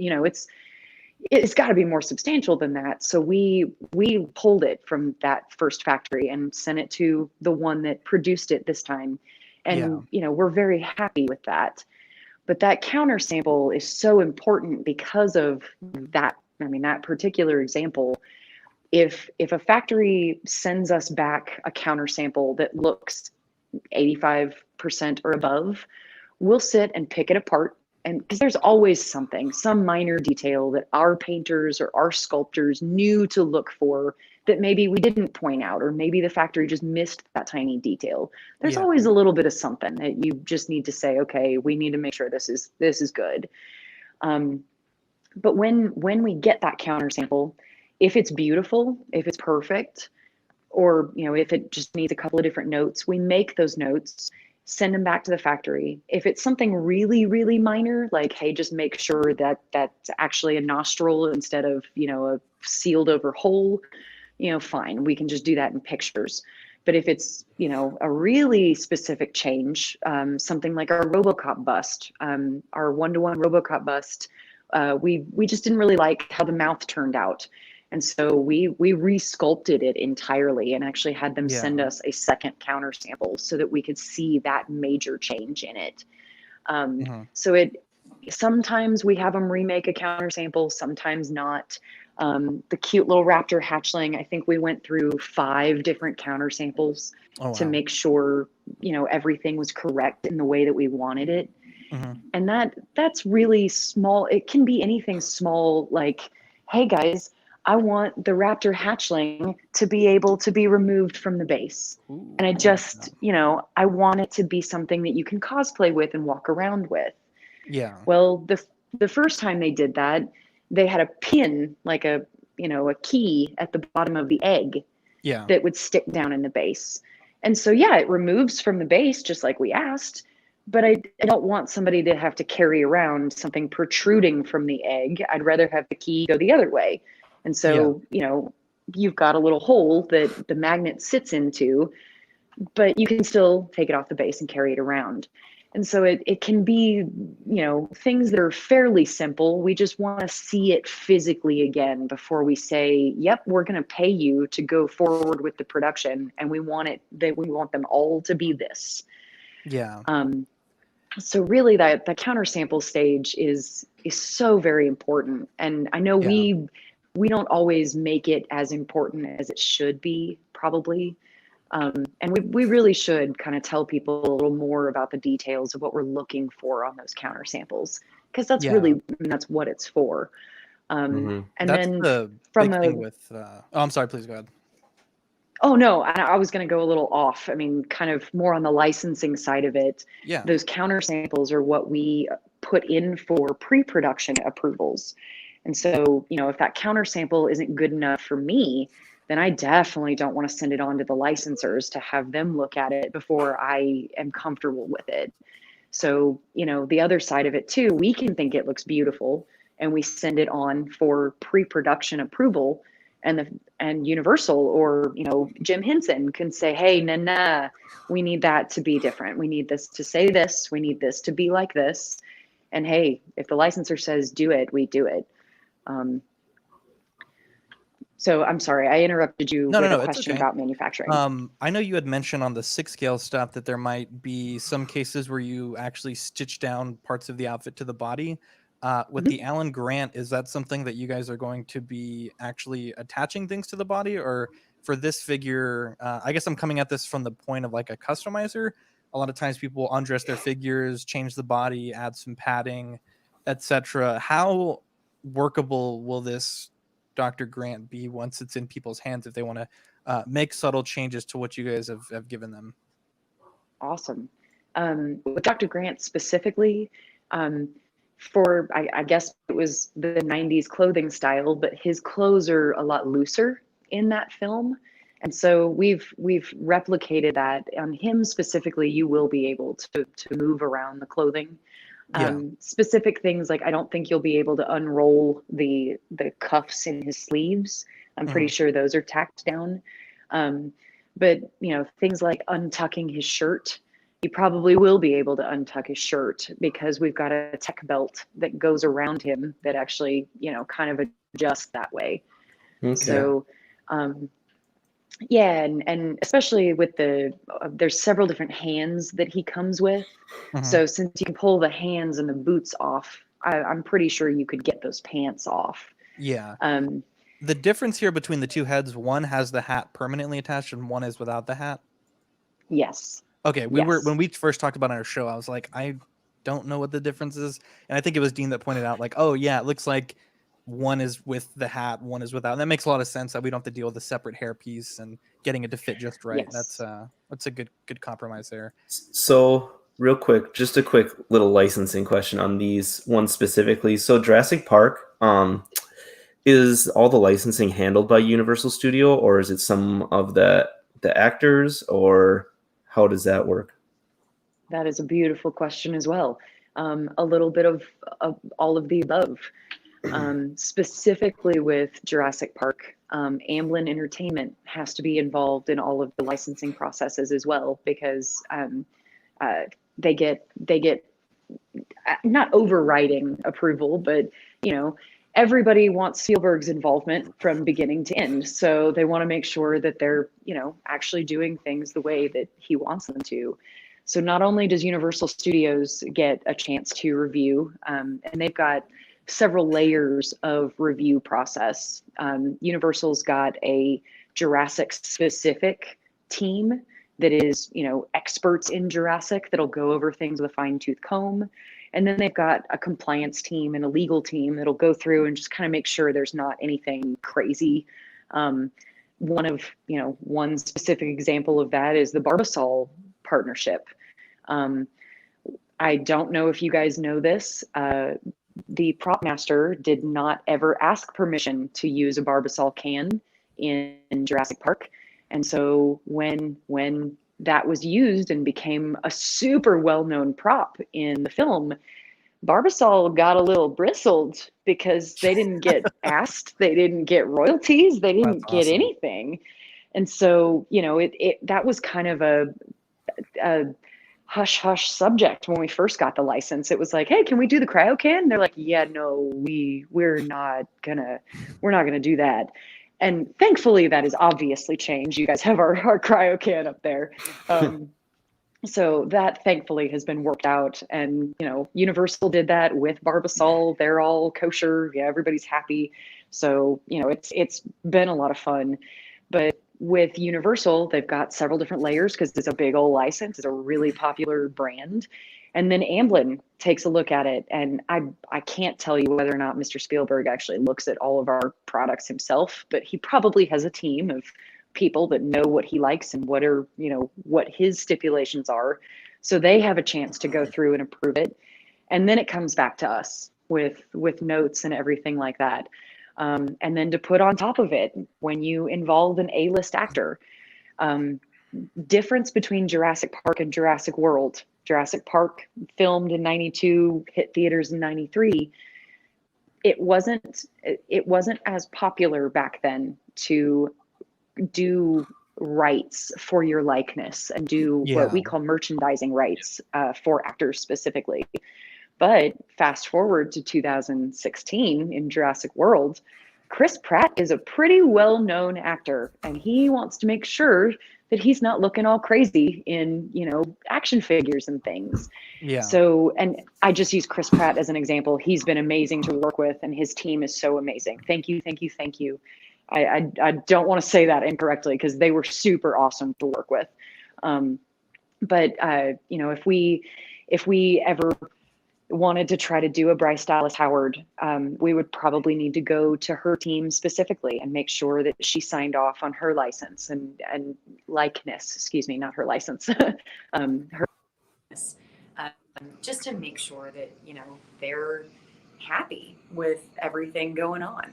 it's got to be more substantial than that. So we pulled it from that first factory and sent it to the one that produced it this time. And, we're very happy with that. But that counter sample is so important because of that. I mean, that particular example, if a factory sends us back a counter sample that looks 85% or above, we'll sit and pick it apart. And because there's always some minor detail that our painters or our sculptors knew to look for that maybe we didn't point out, or maybe the factory just missed that tiny detail. There's always a little bit of something that you just need to say, okay, we need to make sure this is good. But when we get that counter sample, if it's beautiful, if it's perfect, or if it just needs a couple of different notes, we make those notes, send them back to the factory. If it's something really, really minor, like, hey, just make sure that that's actually a nostril instead of, a sealed over hole, fine, we can just do that in pictures. But if it's, a really specific change, something like our RoboCop bust, our 1-to-1 RoboCop bust, we just didn't really like how the mouth turned out. And so we re-sculpted it entirely and actually had them send us a second counter sample so that we could see that major change in it. So sometimes we have them remake a counter sample, sometimes not. The cute little raptor hatchling, I think we went through 5 different counter samples to make sure, everything was correct in the way that we wanted it. And that's really small. It can be anything small, like, hey guys, I want the raptor hatchling to be able to be removed from the base. And I just, I want it to be something that you can cosplay with and walk around with. Yeah. Well, the first time they did that, they had a pin, like a key at the bottom of the egg that would stick down in the base. And so, it removes from the base just like we asked, but I don't want somebody to have to carry around something protruding from the egg. I'd rather have the key go the other way. And so, you've got a little hole that the magnet sits into, but you can still take it off the base and carry it around. And so it can be, things that are fairly simple. We just want to see it physically again before we say, yep, we're going to pay you to go forward with the production. And we want them all to be this. Yeah. So really the counter sample stage is so very important. And I know we don't always make it as important as it should be, probably. And we really should kind of tell people a little more about the details of what we're looking for on those counter samples, because that's that's what it's for. And that's then the from big thing with I'm sorry, please go ahead. Oh no, I was going to go a little off. I mean, kind of more on the licensing side of it. Yeah. Those counter samples are what we put in for pre-production approvals. And so, if that counter sample isn't good enough for me, then I definitely don't want to send it on to the licensors to have them look at it before I am comfortable with it. So, the other side of it too, we can think it looks beautiful and we send it on for pre-production approval. and Universal or, you know, Jim Henson can say, hey, nah, we need that to be different. We need this to say this. We need this to be like this. And hey, if the licensor says do it, we do it. So I'm sorry, I interrupted you with a It's question okay. about manufacturing. I know you had mentioned on the 6 scale stuff that there might be some cases where you actually stitch down parts of the outfit to the body. With the Alan Grant, is that something that you guys are going to be actually attaching things to the body? Or for this figure, I guess I'm coming at this from the point of like a customizer. A lot of times people will undress their figures, change the body, add some padding, etc. How workable will this Dr. Grant be once it's in people's hands if they want to make subtle changes to what you guys have given them? Awesome. With Dr. Grant specifically, I guess it was the 90s clothing style, but his clothes are a lot looser in that film. And so we've replicated that on him specifically. You will be able to move around the clothing. Specific things like I don't think you'll be able to unroll the cuffs in his sleeves. I'm pretty sure those are tacked down. But you know, things like untucking his shirt, you probably will be able to untuck his shirt because we've got a tech belt that goes around him that actually, you know, kind of adjusts that way. Okay. So yeah, and especially with there's several different hands that he comes with. So since you can pull the hands and the boots off, I'm pretty sure you could get those pants off. Yeah. The difference here between the two heads, one has the hat permanently attached and one is without the hat. Yes. Okay, when we first talked about it on our show, I was like, I don't know what the difference is, and I think it was Dean that pointed out, like, oh yeah, it looks like one is with the hat, one is without. And that makes a lot of sense that we don't have to deal with the separate hairpiece and getting it to fit just right. Yes. That's a good compromise there. So real quick, just a quick little licensing question on these ones specifically. So Jurassic Park, is all the licensing handled by Universal Studio, or is it some of the actors, or how does that work? That is a beautiful question as well. A little bit of all of the above. Specifically with Jurassic Park, Amblin Entertainment has to be involved in all of the licensing processes as well, because they get not overriding approval, but you know, everybody wants Spielberg's involvement from beginning to end. So they want to make sure that they're, you know, actually doing things the way that he wants them to. So not only does Universal Studios get a chance to review, and they've got several layers of review process. Universal's got a Jurassic specific team that is, you know, experts in Jurassic that'll go over things with a fine-tooth comb. And then they've got a compliance team and a legal team that'll go through and just kind of make sure there's not anything crazy. One specific example of that is the Barbasol partnership. I don't know if you guys know this. The prop master did not ever ask permission to use a Barbasol can in Jurassic Park. And so when that was used and became a super well-known prop in the film, Barbasol got a little bristled because they didn't get asked, they didn't get royalties, they didn't get anything. And so, you know, that was kind of a hush subject when we first got the license. It was like, hey, can we do the cryo can? They're like, yeah, no, we're not gonna do that. And thankfully that has obviously changed. You guys have our cryo can up there. So that thankfully has been worked out. And, you know, Universal did that with Barbasol. They're all kosher. Yeah, everybody's happy. So, you know, it's been a lot of fun. But with Universal, they've got several different layers because it's a big old license. It's a really popular brand. And then Amblin takes a look at it. And I can't tell you whether or not Mr. Spielberg actually looks at all of our products himself, but he probably has a team of people that know what he likes and what his stipulations are. So they have a chance to go through and approve it. And then it comes back to us with notes and everything like that. And then to put on top of it, when you involve an A-list actor, difference between Jurassic Park and Jurassic World. Jurassic Park filmed in 92, hit theaters in 93. it wasn't as popular back then to do rights for your likeness and do what Yeah. we call merchandising rights for actors specifically. But fast forward to 2016 in Jurassic World, Chris Pratt is a pretty well-known actor, and he wants to make sure that he's not looking all crazy in, action figures and things. Yeah. So, and I just use Chris Pratt as an example. He's been amazing to work with, and his team is so amazing. Thank you, thank you, thank you. I don't want to say that incorrectly because they were super awesome to work with. But if we ever wanted to try to do a Bryce Dallas Howard, we would probably need to go to her team specifically and make sure that she signed off on her license and likeness, excuse me, not her license, her just to make sure that, they're happy with everything going on.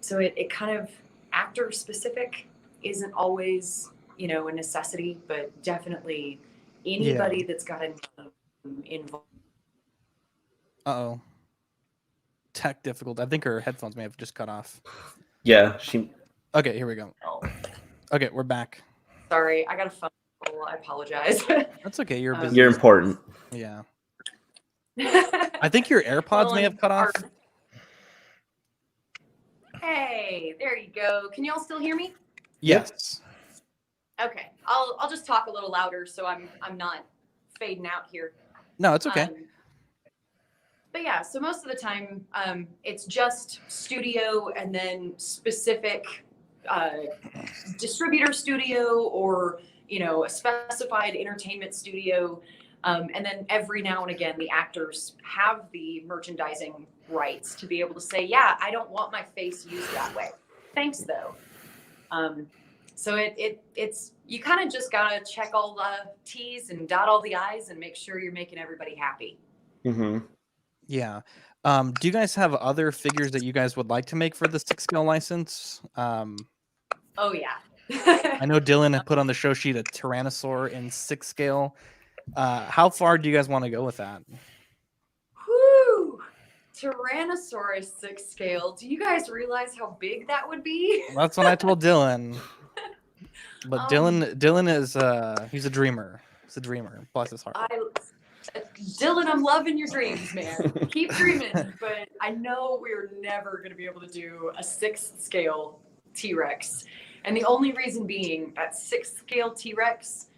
So it kind of actor specific isn't always, a necessity, but definitely anybody that's got a name involved. Uh-oh. Tech difficult. I think her headphones may have just cut off. Yeah, Okay, here we go. Okay, we're back. Sorry, I got a phone call. I apologize. That's okay. You're busy. you're important. Yeah. I think your AirPods may have cut off. Hey, there you go. Can y'all still hear me? Yes. Okay, I'll just talk a little louder so I'm not fading out here. No, it's okay. But yeah, so most of the time, it's just studio and then specific distributor studio or, a specified entertainment studio. And then every now and again, the actors have the merchandising rights to be able to say, yeah, I don't want my face used that way. Thanks, though. So it's you kind of just got to check all the T's and dot all the I's and make sure you're making everybody happy. Mm-hmm. Yeah. Do you guys have other figures that you guys would like to make for the 6-scale license? Oh, yeah. I know Dylan had put on the show sheet a Tyrannosaur in 6-scale. How far do you guys want to go with that? Whew. Tyrannosaurus 6-scale. Do you guys realize how big that would be? Well, that's what I told Dylan. But Dylan is he's a dreamer. He's a dreamer. Bless his heart. Dylan, I'm loving your dreams, man. Keep dreaming. But I know we're never going to be able to do a 6-scale T-Rex. And the only reason being that 6-scale T-Rex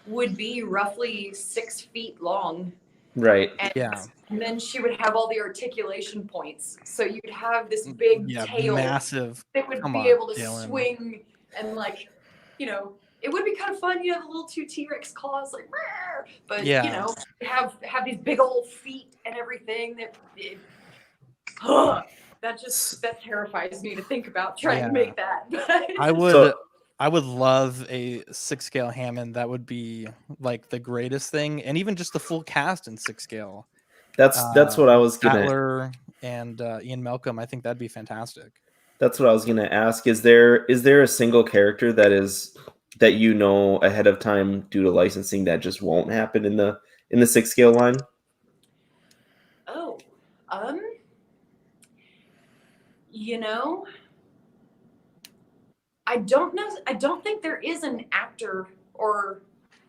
would be roughly 6 feet long. Right. And then she would have all the articulation points. So you'd have this big tail massive that would be able to swing and it would be kind of fun, the little 2 T-Rex claws, like, Rawr! But have these big old feet and everything. That terrifies me to think about trying to make that. I would love a 6-scale Hammond. That would be like the greatest thing, and even just the full cast in 6-scale. That's what I was gonna. Statler and Ian Malcolm. I think that'd be fantastic. That's what I was gonna ask. Is there a single character that ahead of time due to licensing that just won't happen in the 6-scale line? Oh, I don't know. I don't think there is an actor, or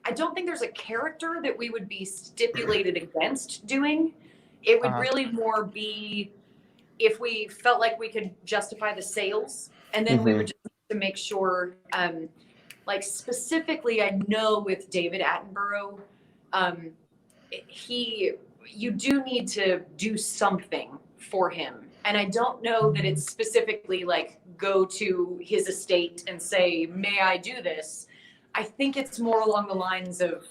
I don't think there's a character that we would be stipulated against doing. It would really more be if we felt like we could justify the sales, and then we would just have to make sure, like specifically, I know with David Attenborough, you do need to do something for him. And I don't know that it's specifically like go to his estate and say, may I do this? I think it's more along the lines of,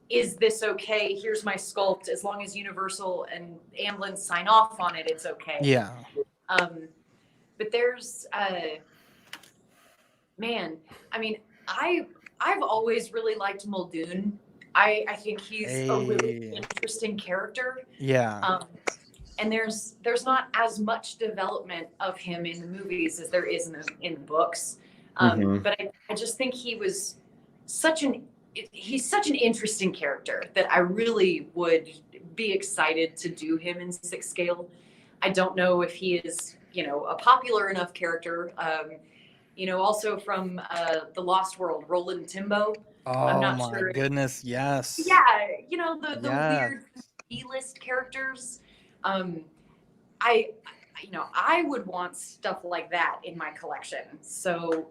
is this okay? Here's my sculpt. As long as Universal and Amblin sign off on it, it's okay. Yeah. But there's, man, I mean, I've always really liked Muldoon. I think he's a really interesting character. Yeah. And there's not as much development of him in the movies as there is in the books. But I just think he's such an interesting character that I really would be excited to do him in 6-scale. I don't know if he is, a popular enough character. Also from the Lost World, Roland Timbo. I'm Oh not my sure. goodness, yes. Yeah, the Yes. weird B-list characters. Um, I I would want stuff like that in my collection. So,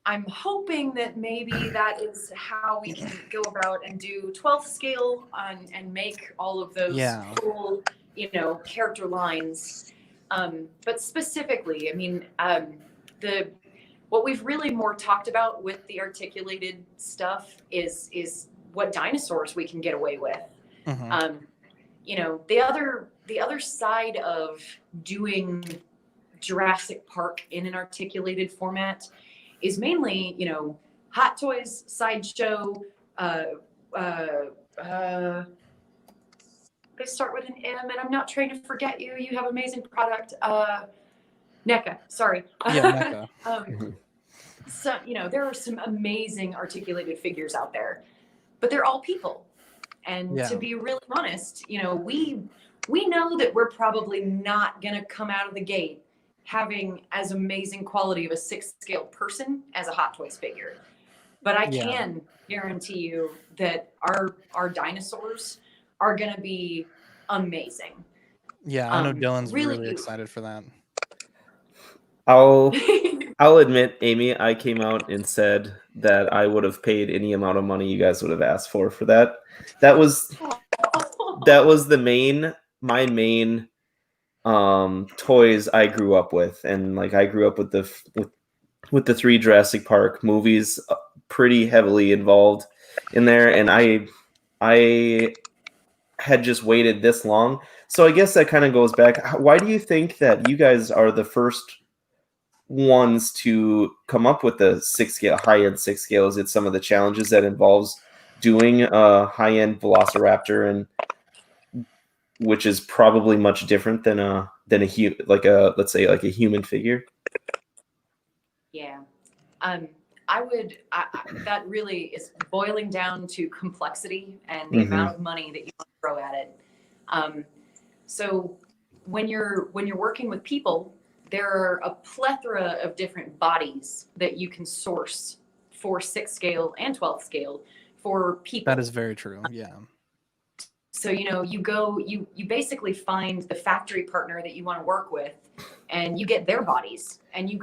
I'm hoping that maybe that is how we can go about and do 12th scale and make all of those Yeah. full, character lines. But specifically, I mean, what we've really more talked about with the articulated stuff is what dinosaurs we can get away with. Mhm. The other side of doing Jurassic Park in an articulated format is mainly, Hot Toys, Sideshow, they start with an M, and I'm not trying to forget you. You have amazing product. NECA, sorry. Yeah, NECA. So, there are some amazing articulated figures out there, but they're all people. And to be really honest, we know that we're probably not going to come out of the gate having as amazing quality of a 6th scale person as a Hot Toys figure. But I can guarantee you that our dinosaurs are going to be amazing. Yeah, I know Dylan's really really excited for that. I'll admit, Amy, I came out and said that I would have paid any amount of money you guys would have asked for that. That was my main toys I grew up with, and like I grew up with the 3 Jurassic Park movies, pretty heavily involved in there, and I had just waited this long. So I guess that kind of goes back. Why do you think that you guys are the first ones to come up with the 6 scale, high-end 6 scale? Is it some of the challenges that involves doing a high-end Velociraptor, and which is probably much different than let's say like a human figure? Yeah. That really is boiling down to complexity and the amount of money that you want to throw at it. So when you're working with people, there are a plethora of different bodies that you can source for 6 scale and 12 scale for people. That is very true. Yeah. So, you basically find the factory partner that you want to work with, and you get their bodies, and you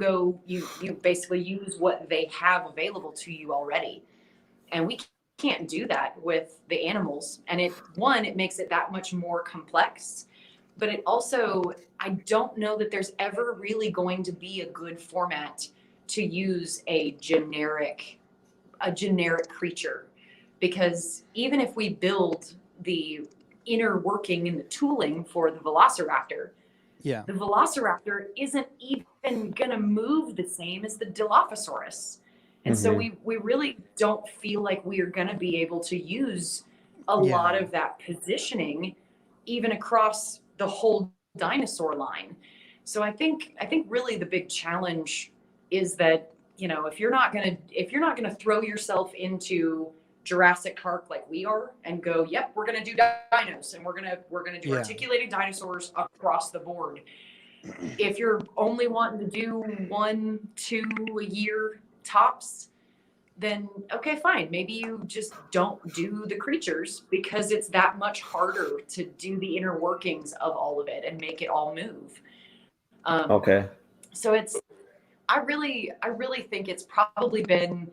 basically use what they have available to you already. And we can't do that with the animals. And it makes it that much more complex, but it also, I don't know that there's ever really going to be a good format to use a generic creature, because even if we build the inner working and the tooling for the Velociraptor, the Velociraptor isn't even going to move the same as the Dilophosaurus. And so we really don't feel like we are going to be able to use a lot of that positioning even across the whole dinosaur line. So I think really the big challenge is that, if you're not going to throw yourself into Jurassic Park like we are and go, yep, we're going to do dinos, and we're going to do articulated dinosaurs across the board. If you're only wanting to do 1-2 a year tops, then okay, fine. Maybe you just don't do the creatures, because it's that much harder to do the inner workings of all of it and make it all move. Okay. So I really think it's probably been,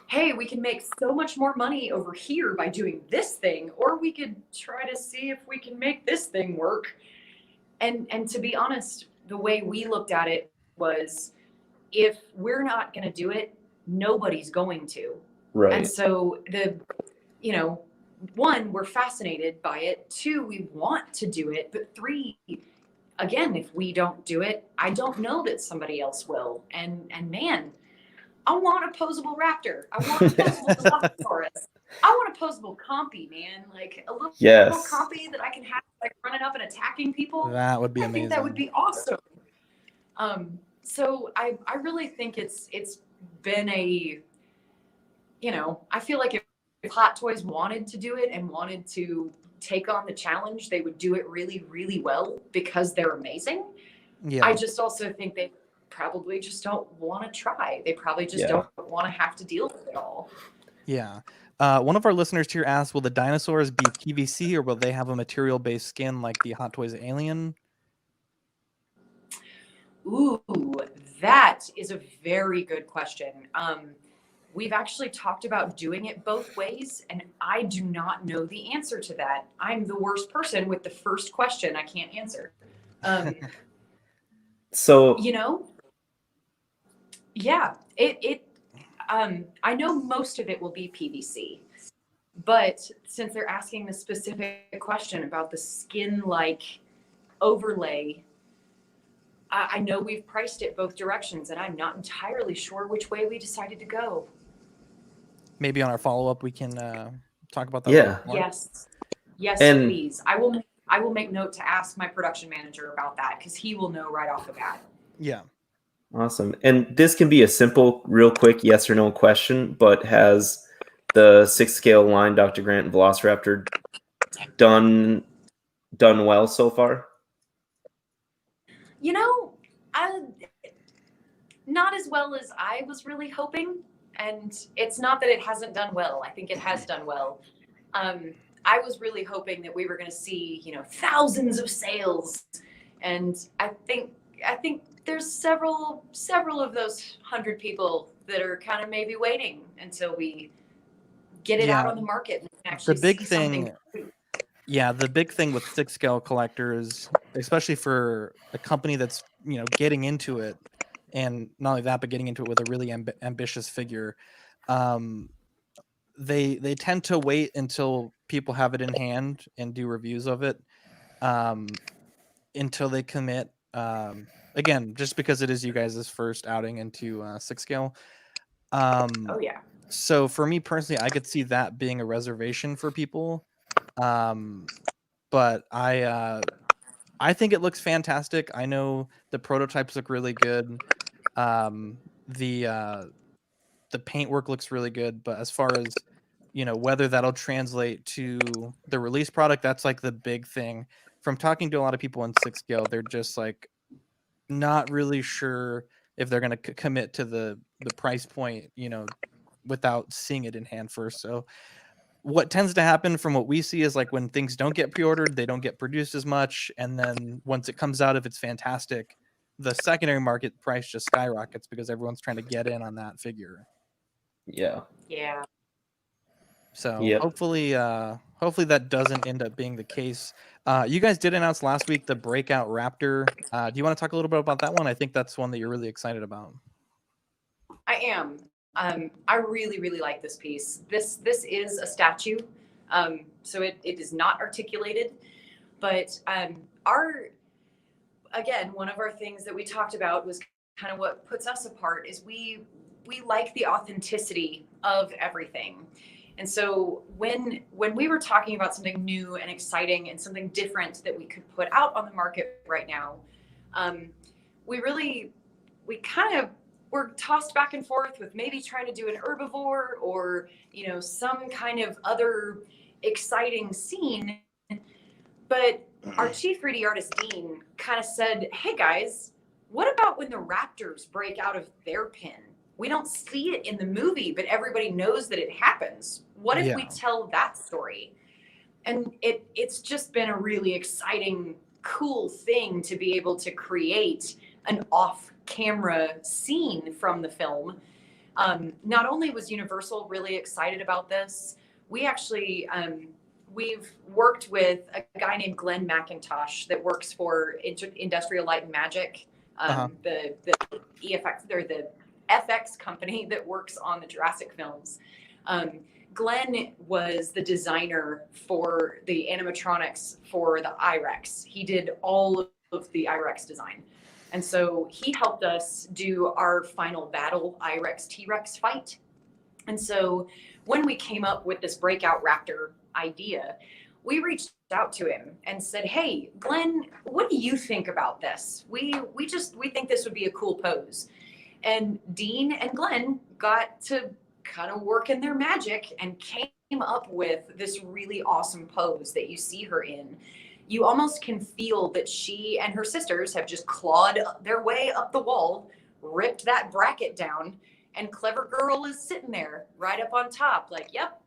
hey, we can make so much more money over here by doing this thing, or we could try to see if we can make this thing work. And to be honest, the way we looked at it was, if we're not going to do it, nobody's going to. Right. And so one, we're fascinated by it. 2, we want to do it. But 3, again, if we don't do it, I don't know that somebody else will. And man, I want a posable raptor. I want a posable Dilophosaurus. I want a posable compy, man. Like a little compy that I can have like running up and attacking people. That would be amazing. I think that would be awesome. So I really think it's been a, I feel like if Hot Toys wanted to do it and wanted to take on the challenge, they would do it really, really well because they're amazing. Yeah. I just also think they probably just don't want to try. They probably just don't want to have to deal with it all. Yeah. One of our listeners here asked, will the dinosaurs be PVC or will they have a material-based skin like the Hot Toys Alien? Ooh, that is a very good question. We've actually talked about doing it both ways, and I do not know the answer to that. I'm the worst person with the first question I can't answer. So, you know, yeah, I know most of it will be PVC, but since they're asking the specific question about the skin-like overlay, I know we've priced it both directions, and I'm not entirely sure which way we decided to go. Maybe on our follow-up we can talk about that. Yeah. Yes, And- please. I will make note to ask my production manager about that because he will know right off the bat. Yeah. Awesome. And this can be a simple, real quick yes or no question, but has the 6 scale line, Dr. Grant and Velociraptor, done well so far? You know, not as well as I was really hoping. And it's not that it hasn't done well. I think it has done well. I was really hoping that we were going to see, thousands of sales. And I think there's several of those 100 people that are kind of maybe waiting until we get it out on the market and actually The big see thing, something. yeah, the big thing with 6 scale collectors, especially for a company that's, getting into it, and not only that, but getting into it with a really ambitious figure, they tend to wait until people have it in hand and do reviews of it, until they commit. Again, just because it is you guys' first outing into 6 scale. Oh yeah. So for me personally, I could see that being a reservation for people. But I think it looks fantastic. I know the prototypes look really good. The paintwork looks really good, but as far as whether that'll translate to the release product, that's like the big thing. From talking to a lot of people in 6 scale, they're just like not really sure if they're going to commit to the price point, without seeing it in hand first. So what tends to happen from what we see is like when things don't get pre-ordered, they don't get produced as much, and then once it comes out, if it's fantastic, the secondary market price just skyrockets because everyone's trying to get in on that figure. Yeah. So Yep. hopefully that doesn't end up being the case. You guys did announce last week the Breakout Raptor. Do you want to talk a little bit about that one? I think that's one that you're really excited about. I am. I really, really like this piece. This is a statue, so it is not articulated, but one of our things that we talked about was kind of what puts us apart is we like the authenticity of everything. And so when we were talking about something new and exciting and something different that we could put out on the market right now, we kind of were tossed back and forth with maybe trying to do an herbivore or, some kind of other exciting scene. But our chief 3D artist, Dean, kind of said, hey guys, what about when the raptors break out of their pen? We don't see it in the movie, but everybody knows that it happens. What if we tell that story? And it's just been a really exciting, cool thing to be able to create an off-camera scene from the film. Not only was Universal really excited about this, we actually we've worked with a guy named Glenn McIntosh that works for Industrial Light and Magic, the EFX or the FX company that works on the Jurassic films. Glenn was the designer for the animatronics for the I-Rex. He did all of the I-Rex design. And so he helped us do our final battle I-Rex T-Rex fight. And so when we came up with this Breakout Raptor idea, we reached out to him and said, hey, Glenn, what do you think about this? We think this would be a cool pose. And Dean and Glenn got to kind of work in their magic and came up with this really awesome pose that you see her in. You almost can feel that she and her sisters have just clawed their way up the wall, ripped that bracket down, and Clever Girl is sitting there right up on top, like, yep,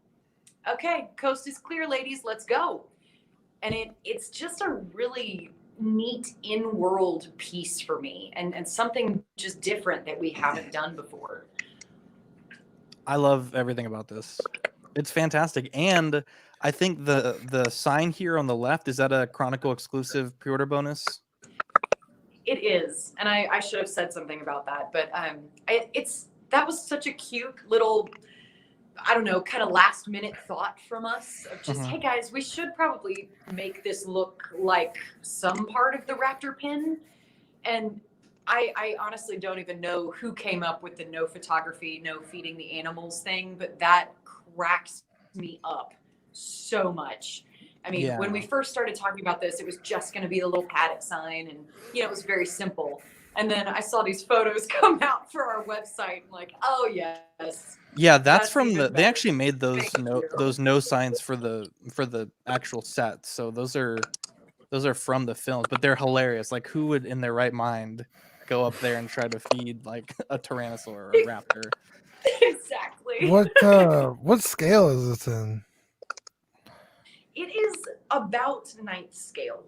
okay, coast is clear, ladies, let's go. And it's just a really neat in-world piece for me, and something just different that we haven't done before. I love everything about this. It's fantastic. And I think the sign here on the left, is that a Chronicle exclusive pre-order bonus? It is, and I should have said something about that, but that was such a cute little, I don't know, kind of last minute thought from us of just, hey guys, we should probably make this look like some part of the Raptor pin. And I honestly don't even know who came up with the no photography, no feeding the animals thing, but that cracks me up so much. I mean, when we first started talking about this, it was just going to be a little paddock sign, and it was very simple. And then I saw these photos come out for our website. I'm like, oh yes. Yeah, that's from they actually made those no signs for the actual set. So those are from the films, but they're hilarious. Like, who would in their right mind go up there and try to feed like a tyrannosaur or a raptor? Exactly. What scale is this in? It is about 9th scale.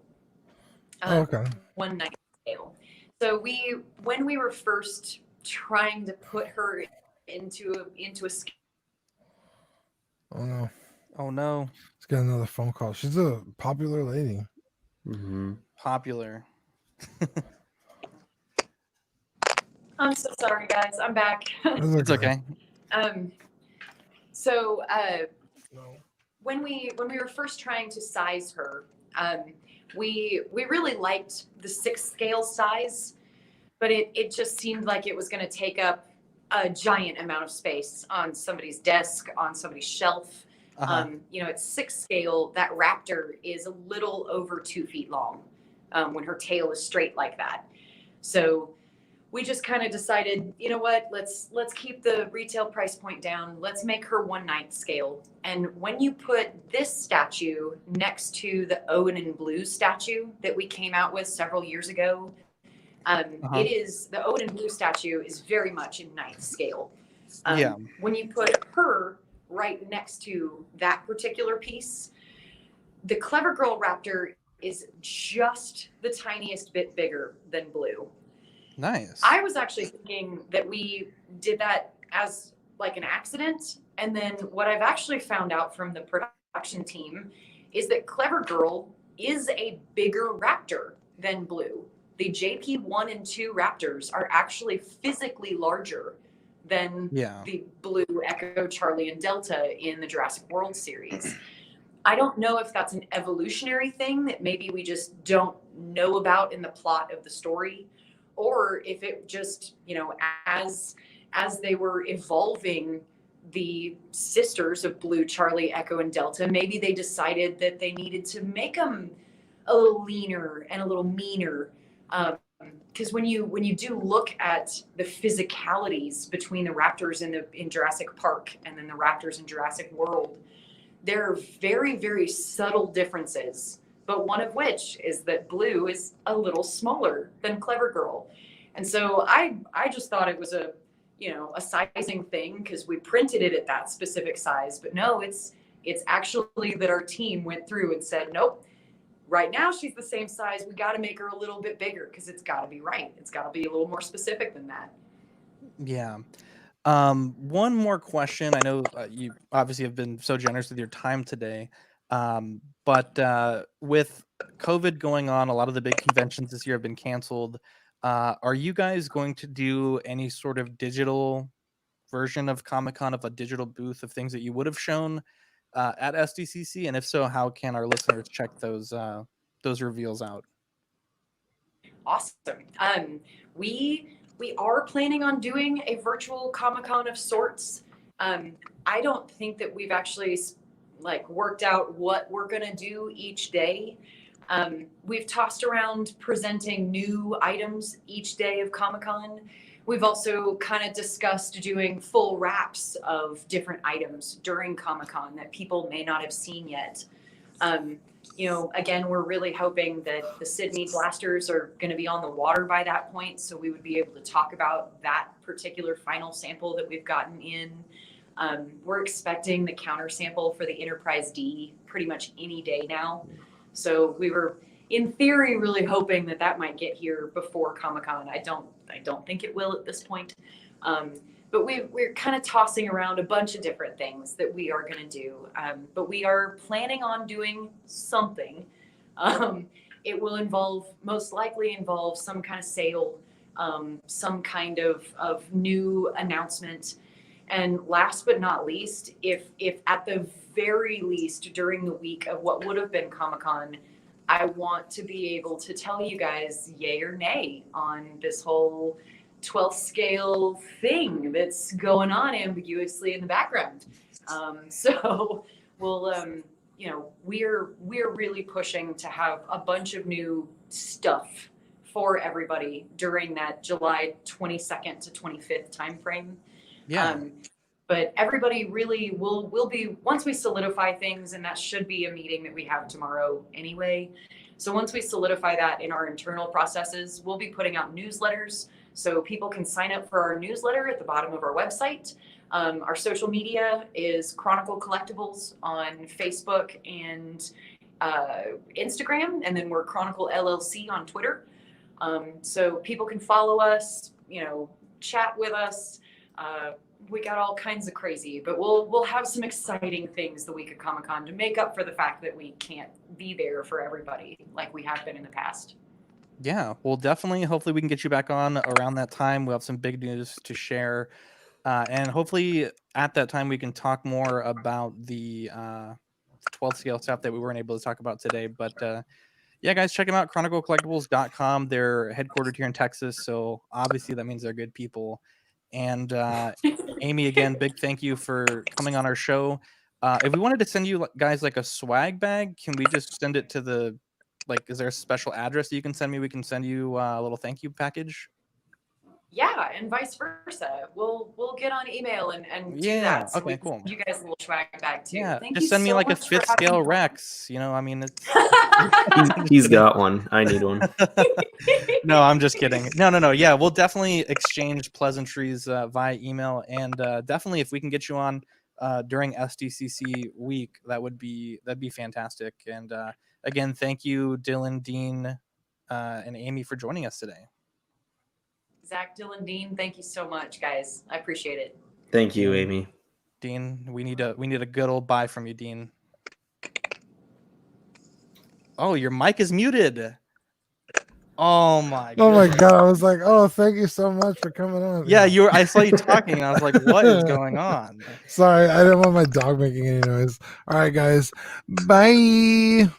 Okay. 1/9 scale. So when we were first trying to put her into a scale. Oh no. Oh no. Let's get another phone call. She's a popular lady. Popular. I'm so sorry, guys. I'm back. It's okay. So when we were first trying to size her, we really liked the 6th scale size, but it just seemed like it was going to take up a giant amount of space on somebody's desk, on somebody's shelf. At 6th scale, that raptor is a little over 2 feet long when her tail is straight like that. So we just kind of decided, you know what, let's keep the retail price point down. Let's make her 1/9 scale. And when you put this statue next to the Owen and Blue statue that we came out with several years ago, it is, the Owen and Blue statue is very much in 9th scale. When you put her right next to that particular piece, the Clever Girl Raptor is just the tiniest bit bigger than Blue. Nice. I was actually thinking that we did that as like an accident. And then what I've actually found out from the production team is that Clever Girl is a bigger raptor than Blue. The JP1 and 2 raptors are actually physically larger than the Blue, Echo, Charlie, and Delta in the Jurassic World series. I don't know if that's an evolutionary thing that maybe we just don't know about in the plot of the story, or if it just, as they were evolving the sisters of Blue, Charlie, Echo, and Delta, maybe they decided that they needed to make them a little leaner and a little meaner. Because when you do look at the physicalities between the raptors in Jurassic Park and then the raptors in Jurassic World, there are very, very subtle differences. But one of which is that Blue is a little smaller than Clever Girl. And so I just thought it was a sizing thing because we printed it at that specific size. But no, it's actually that our team went through and said, nope, right now she's the same size. We got to make her a little bit bigger because it's got to be right. It's got to be a little more specific than that. Yeah. One more question. I know you obviously have been so generous with your time today. But with COVID going on, a lot of the big conventions this year have been canceled. Are you guys going to do any sort of digital version of Comic-Con, of a digital booth of things that you would have shown at SDCC? And if so, how can our listeners check those reveals out? Awesome. We are planning on doing a virtual Comic-Con of sorts. I don't think that we've actually worked out what we're going to do each day. We've tossed around presenting new items each day of Comic-Con. We've also kind of discussed doing full wraps of different items during Comic-Con that people may not have seen yet. You know, again, we're really hoping that the Sydney blasters are going to be on the water by that point, so we would be able to talk about that particular final sample that we've gotten in. We're expecting the counter sample for the Enterprise D pretty much any day now. So we were, in theory, really hoping that that might get here before Comic-Con. I don't think it will at this point. But we're kind of tossing around a bunch of different things that we are going to do. But we are planning on doing something. It will most likely involve some kind of sale, some kind of new announcement. And last but not least, if at the very least during the week of what would have been Comic-Con, I want to be able to tell you guys yay or nay on this whole 12th scale thing that's going on ambiguously in the background. So we'll, you know, we're really pushing to have a bunch of new stuff for everybody during that July 22nd to 25th timeframe. Yeah. But everybody really will be, once we solidify things, and that should be a meeting that we have tomorrow anyway. So once we solidify that in our internal processes, we'll be putting out newsletters so people can sign up for our newsletter at the bottom of our website. Our social media is Chronicle Collectibles on Facebook and Instagram, and then we're Chronicle LLC on Twitter. So people can follow us, you know, chat with us. We got all kinds of crazy, but we'll have some exciting things the week of Comic-Con to make up for the fact that we can't be there for everybody like we have been in the past. Yeah, well, definitely. Hopefully, we can get you back on around that time. We'll have some big news to share, and hopefully, at that time, we can talk more about the 12th scale stuff that we weren't able to talk about today. But yeah, guys, check them out. ChronicleCollectibles.com. They're headquartered here in Texas, so obviously that means they're good people. And Amy, again, big thank you for coming on our show. If we wanted to send you guys like a swag bag, can we just send it to the, like, is there a special address that you can send me? We can send you a little thank you package. Yeah, and vice versa. We'll get on email and do Yeah, that. So okay, we can cool. send you guys a little swag bag too. Yeah, Thank just you send me so like a much for 5th having scale me on. Rex. You know, I mean, it's He's got one. I need one. No, I'm just kidding. No. Yeah, we'll definitely exchange pleasantries via email, and definitely if we can get you on during SDCC week, that'd be fantastic. And again, thank you, Dylan, Dean, and Amy for joining us today. Zack, Dylan, Dean, thank you so much, guys. I appreciate it. Thank you, Amy. Dean, we need a good old bye from you, Dean. Oh, your mic is muted. Oh my God! I was like, oh, thank you so much for coming on. Yeah, I saw you talking, and I was like, what is going on? Sorry, I didn't want my dog making any noise. All right, guys, bye.